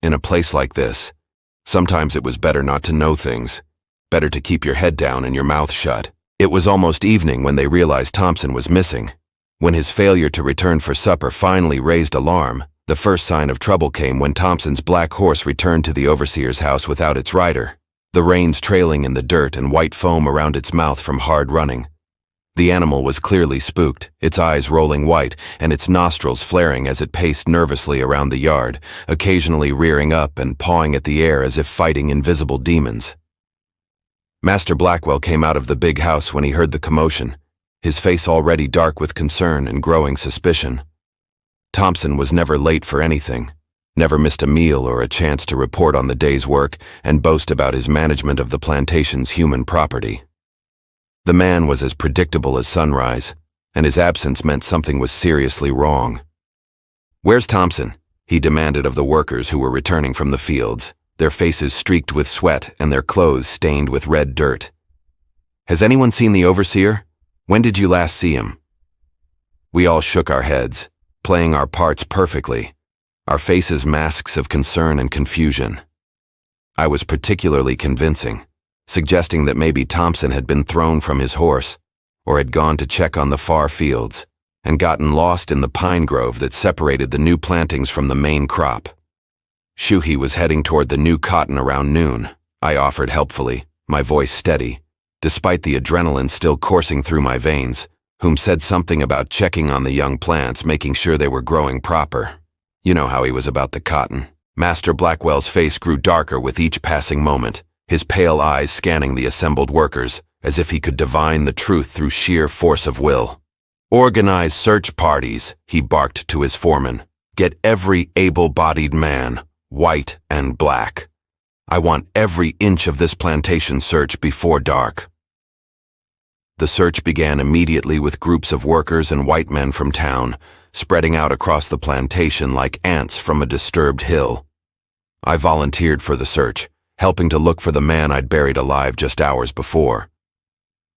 In a place like this, sometimes it was better not to know things, better to keep your head down and your mouth shut. It was almost evening when they realized Thompson was missing. When his failure to return for supper finally raised alarm, the first sign of trouble came when Thompson's black horse returned to the overseer's house without its rider, the reins trailing in the dirt and white foam around its mouth from hard running. The animal was clearly spooked, its eyes rolling white and its nostrils flaring as it paced nervously around the yard, occasionally rearing up and pawing at the air as if fighting invisible demons. Master Blackwell came out of the big house when he heard the commotion, his face already dark with concern and growing suspicion. Thompson was never late for anything, never missed a meal or a chance to report on the day's work and boast about his management of the plantation's human property. The man was as predictable as sunrise, and his absence meant something was seriously wrong. "Where's Thompson?" he demanded of the workers who were returning from the fields, their faces streaked with sweat and their clothes stained with red dirt. "Has anyone seen the overseer? When did you last see him?" We all shook our heads, playing our parts perfectly, our faces masks of concern and confusion. I was particularly convincing, suggesting that maybe Thompson had been thrown from his horse, or had gone to check on the far fields, and gotten lost in the pine grove that separated the new plantings from the main crop. Shuhi was heading toward the new cotton around noon, I offered helpfully, my voice steady, despite the adrenaline still coursing through my veins, whom said something about checking on the young plants, making sure they were growing proper. You know how he was about the cotton. Master Blackwell's face grew darker with each passing moment, his pale eyes scanning the assembled workers, as if he could divine the truth through sheer force of will. "Organize search parties," he barked to his foreman. "Get every able-bodied man, white and black. I want every inch of this plantation search before dark." The search began immediately with groups of workers and white men from town, spreading out across the plantation like ants from a disturbed hill. I volunteered for the search, helping to look for the man I'd buried alive just hours before.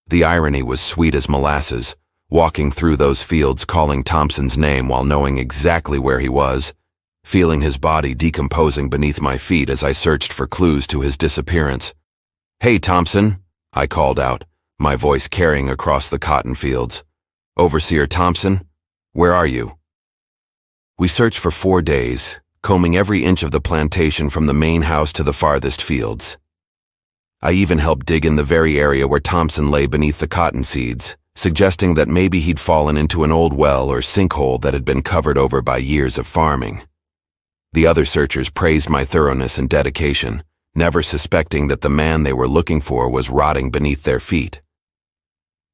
The irony was sweet as molasses, walking through those fields calling Thompson's name while knowing exactly where he was, feeling his body decomposing beneath my feet as I searched for clues to his disappearance. "Hey, Thompson," I called out, my voice carrying across the cotton fields. "Overseer Thompson, where are you?" We searched for 4 days, combing every inch of the plantation from the main house to the farthest fields. I even helped dig in the very area where Thompson lay beneath the cotton seeds, suggesting that maybe he'd fallen into an old well or sinkhole that had been covered over by years of farming. The other searchers praised my thoroughness and dedication, never suspecting that the man they were looking for was rotting beneath their feet.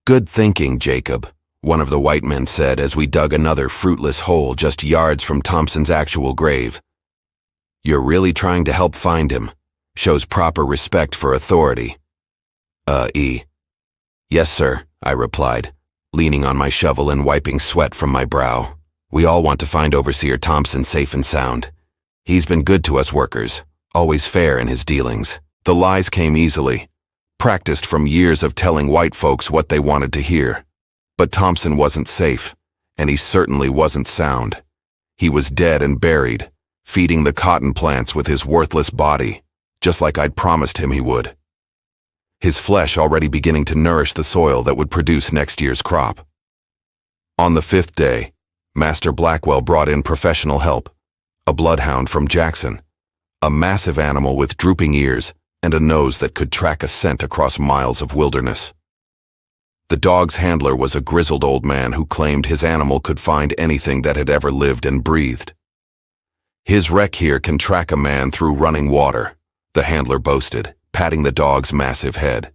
"Good thinking, Jacob," one of the white men said as we dug another fruitless hole just yards from Thompson's actual grave. "You're really trying to help find him. Shows proper respect for authority." "Yes, sir," I replied, leaning on my shovel and wiping sweat from my brow. "We all want to find Overseer Thompson safe and sound. He's been good to us workers, always fair in his dealings." The lies came easily, practiced from years of telling white folks what they wanted to hear. But Thompson wasn't safe, and he certainly wasn't sound. He was dead and buried, feeding the cotton plants with his worthless body, just like I'd promised him he would. His flesh already beginning to nourish the soil that would produce next year's crop. On the 5th day, Master Blackwell brought in professional help, a bloodhound from Jackson, a massive animal with drooping ears and a nose that could track a scent across miles of wilderness. The dog's handler was a grizzled old man who claimed his animal could find anything that had ever lived and breathed. "His wreck here can track a man through running water," the handler boasted, patting the dog's massive head.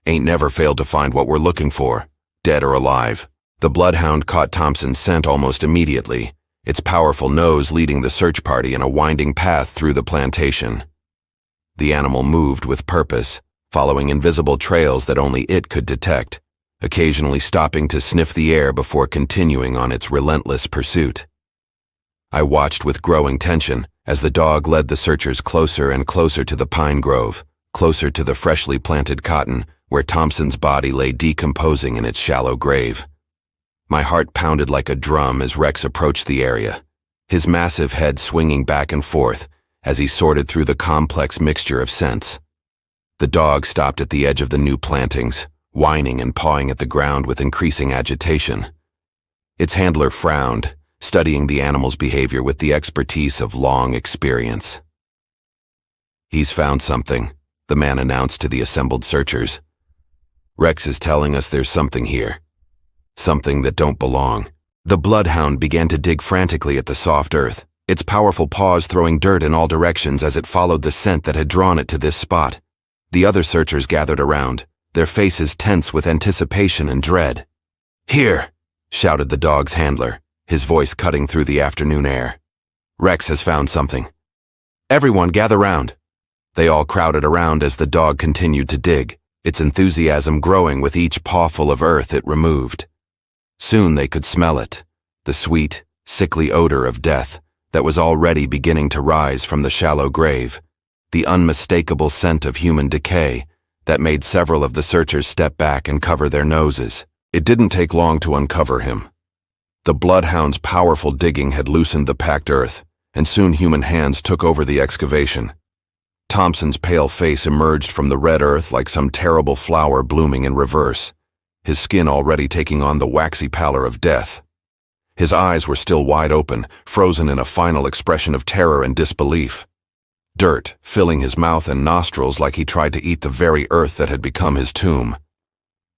"Ain't never failed to find what we're looking for, dead or alive." The bloodhound caught Thompson's scent almost immediately, its powerful nose leading the search party in a winding path through the plantation. The animal moved with purpose, following invisible trails that only it could detect, occasionally stopping to sniff the air before continuing on its relentless pursuit. I watched with growing tension as the dog led the searchers closer and closer to the pine grove, closer to the freshly planted cotton where Thompson's body lay decomposing in its shallow grave. My heart pounded like a drum as Rex approached the area, his massive head swinging back and forth as he sorted through the complex mixture of scents. The dog stopped at the edge of the new plantings, whining and pawing at the ground with increasing agitation. Its handler frowned, studying the animal's behavior with the expertise of long experience. "He's found something," the man announced to the assembled searchers. "Rex is telling us there's something here. Something that don't belong." The bloodhound began to dig frantically at the soft earth, its powerful paws throwing dirt in all directions as it followed the scent that had drawn it to this spot. The other searchers gathered around, their faces tense with anticipation and dread. "Here!" shouted the dog's handler, his voice cutting through the afternoon air. "Rex has found something. Everyone gather round." They all crowded around as the dog continued to dig, its enthusiasm growing with each pawful of earth it removed. Soon they could smell it, the sweet, sickly odor of death that was already beginning to rise from the shallow grave, the unmistakable scent of human decay that made several of the searchers step back and cover their noses. It didn't take long to uncover him. The bloodhound's powerful digging had loosened the packed earth, and soon human hands took over the excavation. Thompson's pale face emerged from the red earth like some terrible flower blooming in reverse, his skin already taking on the waxy pallor of death. His eyes were still wide open, frozen in a final expression of terror and disbelief. Dirt filling his mouth and nostrils like he tried to eat the very earth that had become his tomb.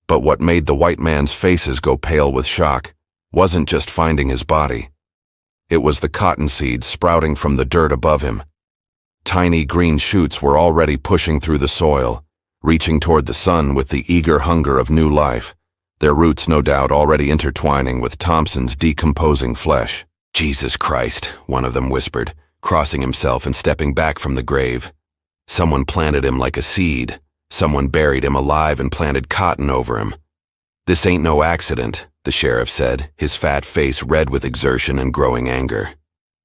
But what made the white man's faces go pale with shock wasn't just finding his body. It was the cotton seeds sprouting from the dirt above him. Tiny green shoots were already pushing through the soil, reaching toward the sun with the eager hunger of new life, their roots no doubt already intertwining with Thompson's decomposing flesh. "Jesus Christ," one of them whispered, crossing himself and stepping back from the grave. "Someone planted him like a seed. Someone buried him alive and planted cotton over him." "This ain't no accident," the sheriff said, his fat face red with exertion and growing anger.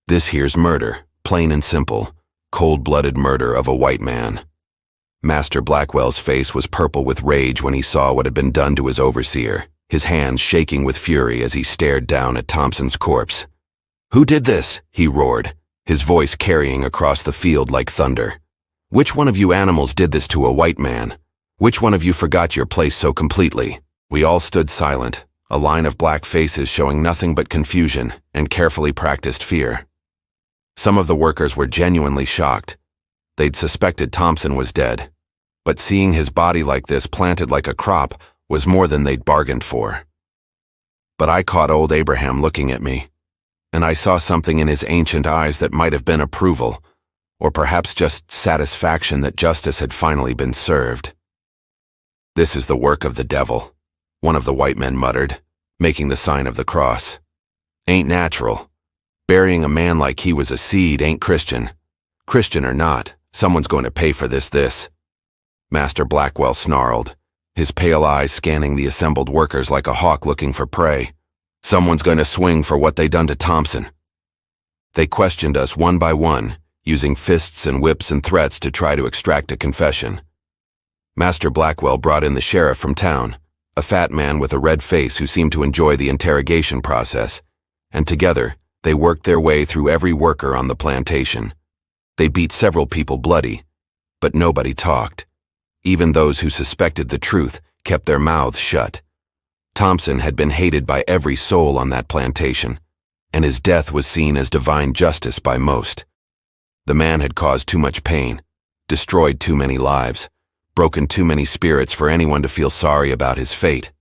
"This here's murder, plain and simple, cold-blooded murder of a white man." Master Blackwell's face was purple with rage when he saw what had been done to his overseer, his hands shaking with fury as he stared down at Thompson's corpse. "Who did this?" he roared, his voice carrying across the field like thunder. "Which one of you animals did this to a white man? Which one of you forgot your place so completely?" We all stood silent, a line of black faces showing nothing but confusion and carefully practiced fear. Some of the workers were genuinely shocked. They'd suspected Thompson was dead, but seeing his body like this planted like a crop was more than they'd bargained for. But I caught old Abraham looking at me. and I saw something in his ancient eyes that might have been approval, or perhaps just satisfaction that justice had finally been served. "This is the work of the devil," one of the white men muttered, making the sign of the cross. "Ain't natural. Burying a man like he was a seed ain't Christian. Christian or not, someone's going to pay for this. Master Blackwell snarled, his pale eyes scanning the assembled workers like a hawk looking for prey. "Someone's going to swing for what they done to Thompson." They questioned us one by one, using fists and whips and threats to try to extract a confession. Master Blackwell brought in the sheriff from town, a fat man with a red face who seemed to enjoy the interrogation process, and together they worked their way through every worker on the plantation. They beat several people bloody, but nobody talked. Even those who suspected the truth kept their mouths shut. Thompson had been hated by every soul on that plantation, and his death was seen as divine justice by most. The man had caused too much pain, destroyed too many lives, broken too many spirits for anyone to feel sorry about his fate.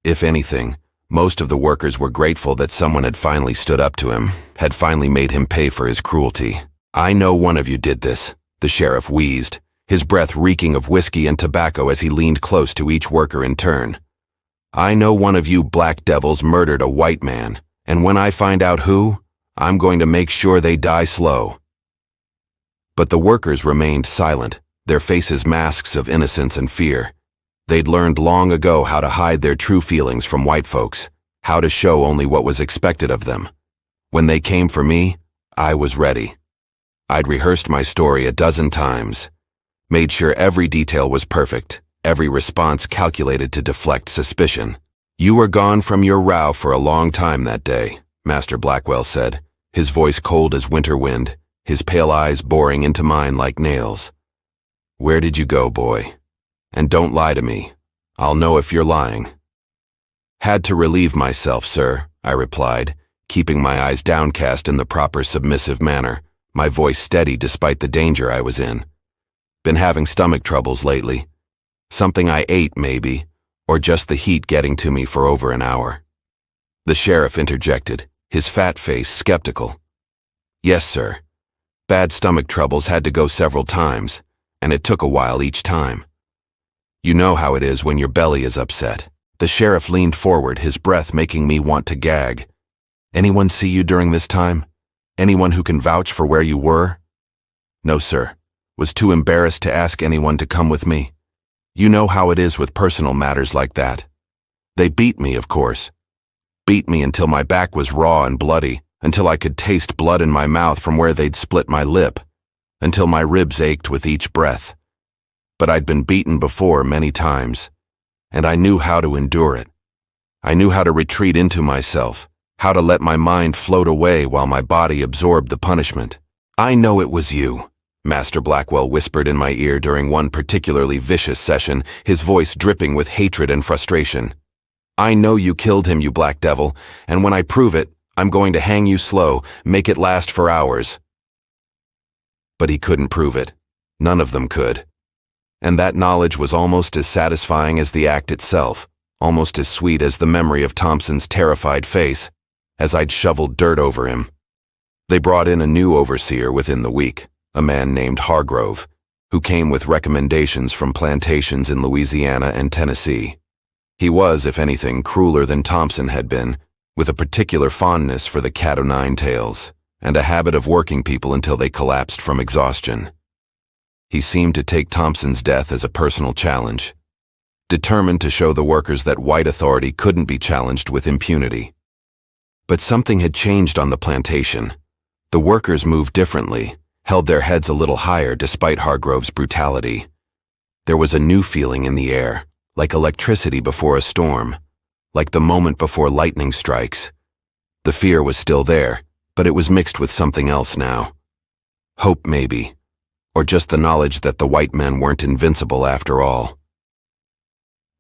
If anything, most of the workers were grateful that someone had finally stood up to him, had finally made him pay for his cruelty. "I know one of you did this," the sheriff wheezed, his breath reeking of whiskey and tobacco as he leaned close to each worker in turn. "I know one of you black devils murdered a white man, and when I find out who, I'm going to make sure they die slow." But the workers remained silent, their faces masks of innocence and fear. They'd learned long ago how to hide their true feelings from white folks, how to show only what was expected of them. When they came for me, I was ready. I'd rehearsed my story a dozen times, made sure every detail was perfect, every response calculated to deflect suspicion. "You were gone from your row for a long time that day," Master Blackwell said, his voice cold as winter wind, his pale eyes boring into mine like nails. "Where did you go, boy? And don't lie to me. I'll know if you're lying." "Had to relieve myself, sir," I replied, keeping my eyes downcast in the proper submissive manner, my voice steady despite the danger I was in. "Been having stomach troubles lately. Something I ate, maybe, or just the heat getting to me for over an hour." The sheriff interjected, his fat face skeptical. "Yes, sir. Bad stomach troubles had to go several times, and it took a while each time. You know how it is when your belly is upset." The sheriff leaned forward, his breath making me want to gag. "Anyone see you during this time? Anyone who can vouch for where you were?" "No, sir. Was too embarrassed to ask anyone to come with me. You know how it is with personal matters like that. They beat me, of course. Beat me until my back was raw and bloody, until I could taste blood in my mouth from where they'd split my lip, until my ribs ached with each breath. But I'd been beaten before many times, and I knew how to endure it. I knew how to retreat into myself, how to let my mind float away while my body absorbed the punishment. "I know it was you," Master Blackwell whispered in my ear during one particularly vicious session, his voice dripping with hatred and frustration. "I know you killed him, you black devil, and when I prove it, I'm going to hang you slow, make it last for hours." But he couldn't prove it. None of them could. And that knowledge was almost as satisfying as the act itself, almost as sweet as the memory of Thompson's terrified face, as I'd shoveled dirt over him. They brought in a new overseer within the week, a man named Hargrove, who came with recommendations from plantations in Louisiana and Tennessee. He was, if anything, crueler than Thompson had been, with a particular fondness for the cat-o'-nine-tails, and a habit of working people until they collapsed from exhaustion. He seemed to take Thompson's death as a personal challenge, determined to show the workers that white authority couldn't be challenged with impunity. But something had changed on the plantation. The workers moved differently, held their heads a little higher despite Hargrove's brutality. There was a new feeling in the air, like electricity before a storm, like the moment before lightning strikes. The fear was still there, but it was mixed with something else now. Hope, maybe, or just the knowledge that the white men weren't invincible after all.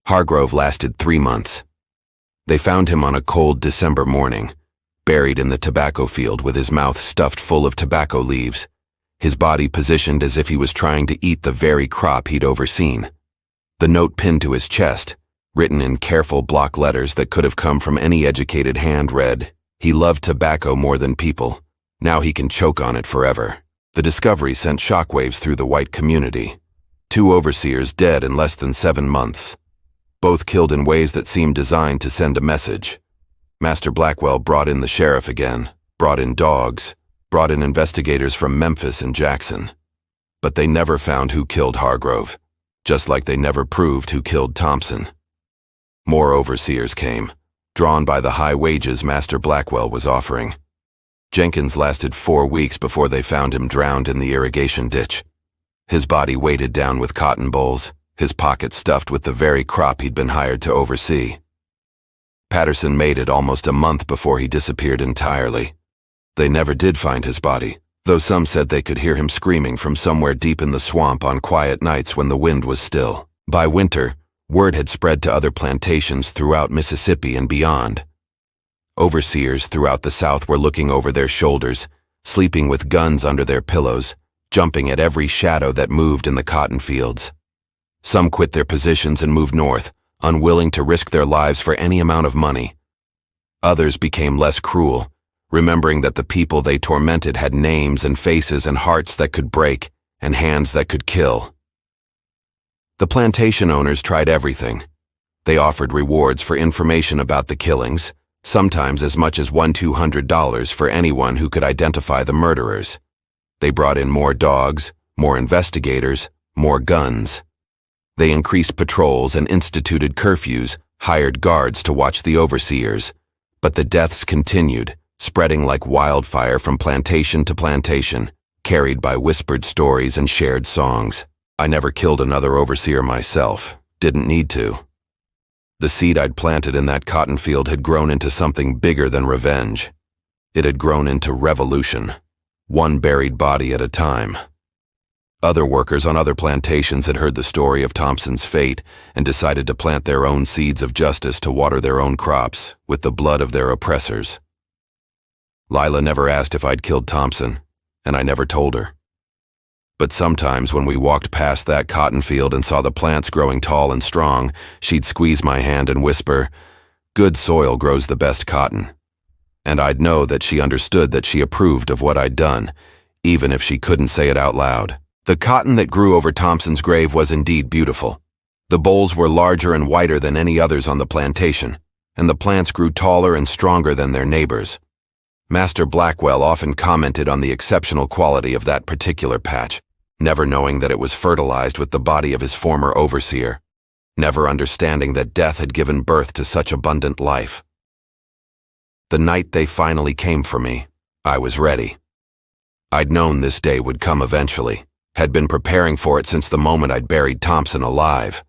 Hargrove lasted 3 months. They found him on a cold December morning, buried in the tobacco field with his mouth stuffed full of tobacco leaves, his body positioned as if he was trying to eat the very crop he'd overseen. The note pinned to his chest, written in careful block letters that could have come from any educated hand, read, He loved tobacco more than people. Now he can choke on it forever. The discovery sent shockwaves through the white community. 2 overseers dead in less than 7 months. Both killed in ways that seemed designed to send a message. Master Blackwell brought in the sheriff again, brought in dogs, brought in investigators from Memphis and Jackson. But they never found who killed Hargrove, just like they never proved who killed Thompson. More overseers came, drawn by the high wages Master Blackwell was offering. Jenkins lasted 4 weeks before they found him drowned in the irrigation ditch. His body weighted down with cotton bolls, his pockets stuffed with the very crop he'd been hired to oversee. Patterson made it almost a month before he disappeared entirely. They never did find his body, though some said they could hear him screaming from somewhere deep in the swamp on quiet nights when the wind was still. By winter, word had spread to other plantations throughout Mississippi and beyond. Overseers throughout the South were looking over their shoulders, sleeping with guns under their pillows, jumping at every shadow that moved in the cotton fields. Some quit their positions and moved north, unwilling to risk their lives for any amount of money. Others became less cruel, remembering that the people they tormented had names and faces and hearts that could break and hands that could kill. The plantation owners tried everything. They offered rewards for information about the killings, sometimes as much as $100-200 for anyone who could identify the murderers. They brought in more dogs, more investigators, more guns. They increased patrols and instituted curfews, hired guards to watch the overseers. But the deaths continued, spreading like wildfire from plantation to plantation, carried by whispered stories and shared songs. I never killed another overseer myself, didn't need to. The seed I'd planted in that cotton field had grown into something bigger than revenge. It had grown into revolution, one buried body at a time. Other workers on other plantations had heard the story of Thompson's fate and decided to plant their own seeds of justice to water their own crops with the blood of their oppressors. Lila never asked if I'd killed Thompson, and I never told her. But sometimes when we walked past that cotton field and saw the plants growing tall and strong, she'd squeeze my hand and whisper, "Good soil grows the best cotton." And I'd know that she understood that she approved of what I'd done, even if she couldn't say it out loud. The cotton that grew over Thompson's grave was indeed beautiful. The bolls were larger and whiter than any others on the plantation, and the plants grew taller and stronger than their neighbors. Master Blackwell often commented on the exceptional quality of that particular patch, never knowing that it was fertilized with the body of his former overseer, never understanding that death had given birth to such abundant life. The night they finally came for me, I was ready. I'd known this day would come eventually, had been preparing for it since the moment I'd buried Thompson alive.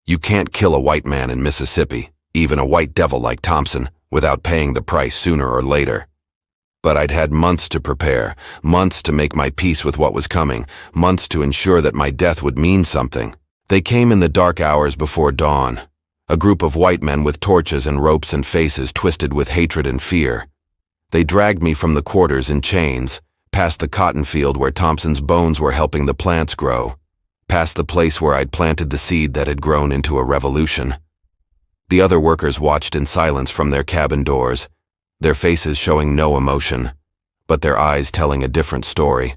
You can't kill a white man in Mississippi, even a white devil like Thompson, without paying the price sooner or later. But I'd had months to prepare, months to make my peace with what was coming, months to ensure that my death would mean something. They came in the dark hours before dawn, a group of white men with torches and ropes and faces twisted with hatred and fear. They dragged me from the quarters in chains, past the cotton field where Thompson's bones were helping the plants grow, past the place where I'd planted the seed that had grown into a revolution. The other workers watched in silence from their cabin doors, their faces showing no emotion, but their eyes telling a different story.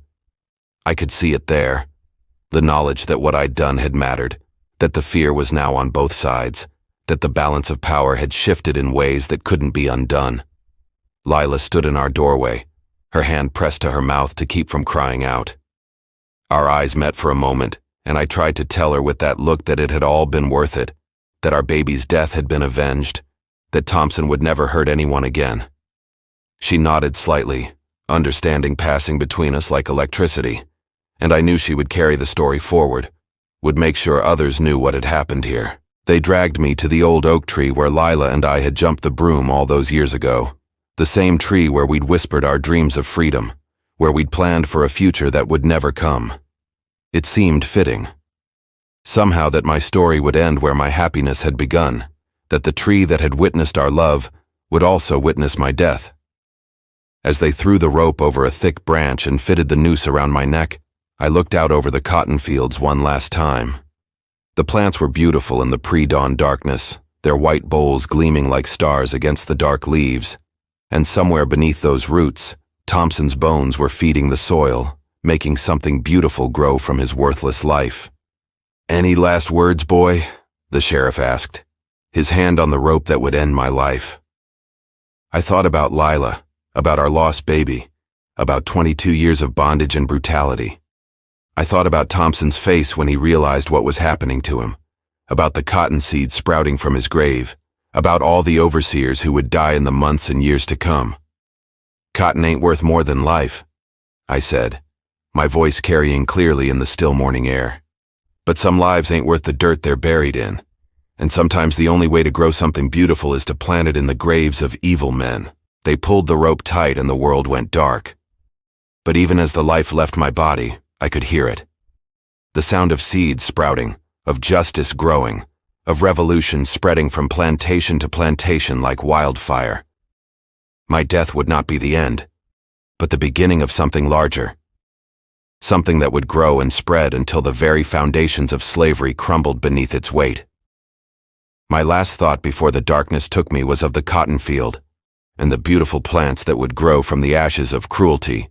I could see it there, the knowledge that what I'd done had mattered, that the fear was now on both sides, that the balance of power had shifted in ways that couldn't be undone. Lila stood in our doorway, her hand pressed to her mouth to keep from crying out. Our eyes met for a moment, and I tried to tell her with that look that it had all been worth it, that our baby's death had been avenged, that Thompson would never hurt anyone again. She nodded slightly, understanding passing between us like electricity, and I knew she would carry the story forward, would make sure others knew what had happened here. They dragged me to the old oak tree where Lila and I had jumped the broom all those years ago, the same tree where we'd whispered our dreams of freedom, where we'd planned for a future that would never come. It seemed fitting. Somehow that my story would end where my happiness had begun, that the tree that had witnessed our love would also witness my death. As they threw the rope over a thick branch and fitted the noose around my neck, I looked out over the cotton fields one last time. The plants were beautiful in the pre-dawn darkness, their white bowls gleaming like stars against the dark leaves. And somewhere beneath those roots, Thompson's bones were feeding the soil, making something beautiful grow from his worthless life. "Any last words, boy?" the sheriff asked, his hand on the rope that would end my life. I thought about Lila, about our lost baby, about 22 years of bondage and brutality. I thought about Thompson's face when he realized what was happening to him, about the cottonseed sprouting from his grave, about all the overseers who would die in the months and years to come. "Cotton ain't worth more than life," I said, my voice carrying clearly in the still morning air. "But some lives ain't worth the dirt they're buried in, and sometimes the only way to grow something beautiful is to plant it in the graves of evil men." They pulled the rope tight and the world went dark. But even as the life left my body, I could hear it. The sound of seeds sprouting, of justice growing, of revolution spreading from plantation to plantation like wildfire. My death would not be the end, but the beginning of something larger. Something that would grow and spread until the very foundations of slavery crumbled beneath its weight. My last thought before the darkness took me was of the cotton field, and the beautiful plants that would grow from the ashes of cruelty,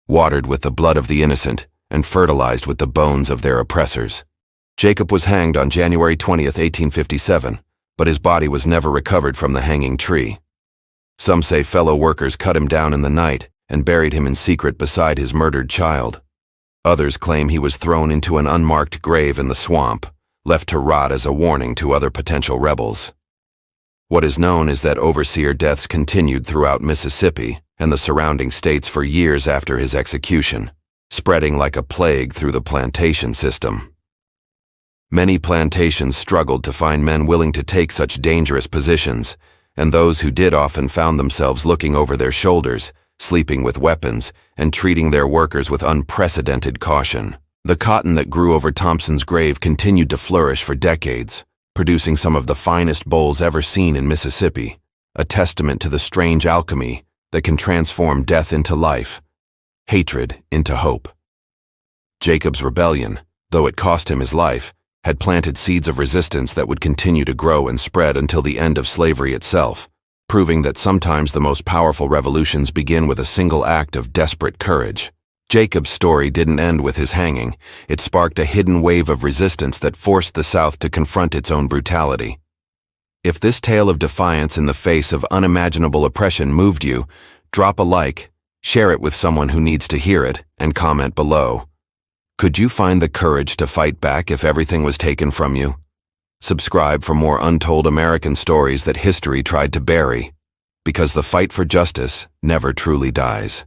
watered with the blood of the innocent and fertilized with the bones of their oppressors. Jacob was hanged on January 20th, 1857, but his body was never recovered from the hanging tree. Some say fellow workers cut him down in the night and buried him in secret beside his murdered child. Others claim he was thrown into an unmarked grave in the swamp, left to rot as a warning to other potential rebels. What is known is that overseer deaths continued throughout Mississippi and the surrounding states for years after his execution, spreading like a plague through the plantation system. Many plantations struggled to find men willing to take such dangerous positions, and those who did often found themselves looking over their shoulders, sleeping with weapons, and treating their workers with unprecedented caution. The cotton that grew over Thompson's grave continued to flourish for decades, producing some of the finest bolls ever seen in Mississippi, a testament to the strange alchemy that can transform death into life, hatred into hope. Jacob's rebellion, though it cost him his life, had planted seeds of resistance that would continue to grow and spread until the end of slavery itself, proving that sometimes the most powerful revolutions begin with a single act of desperate courage. Jacob's story didn't end with his hanging. It sparked a hidden wave of resistance that forced the South to confront its own brutality. If this tale of defiance in the face of unimaginable oppression moved you, drop a like, share it with someone who needs to hear it, and comment below. Could you find the courage to fight back if everything was taken from you? Subscribe for more untold American stories that history tried to bury, because the fight for justice never truly dies.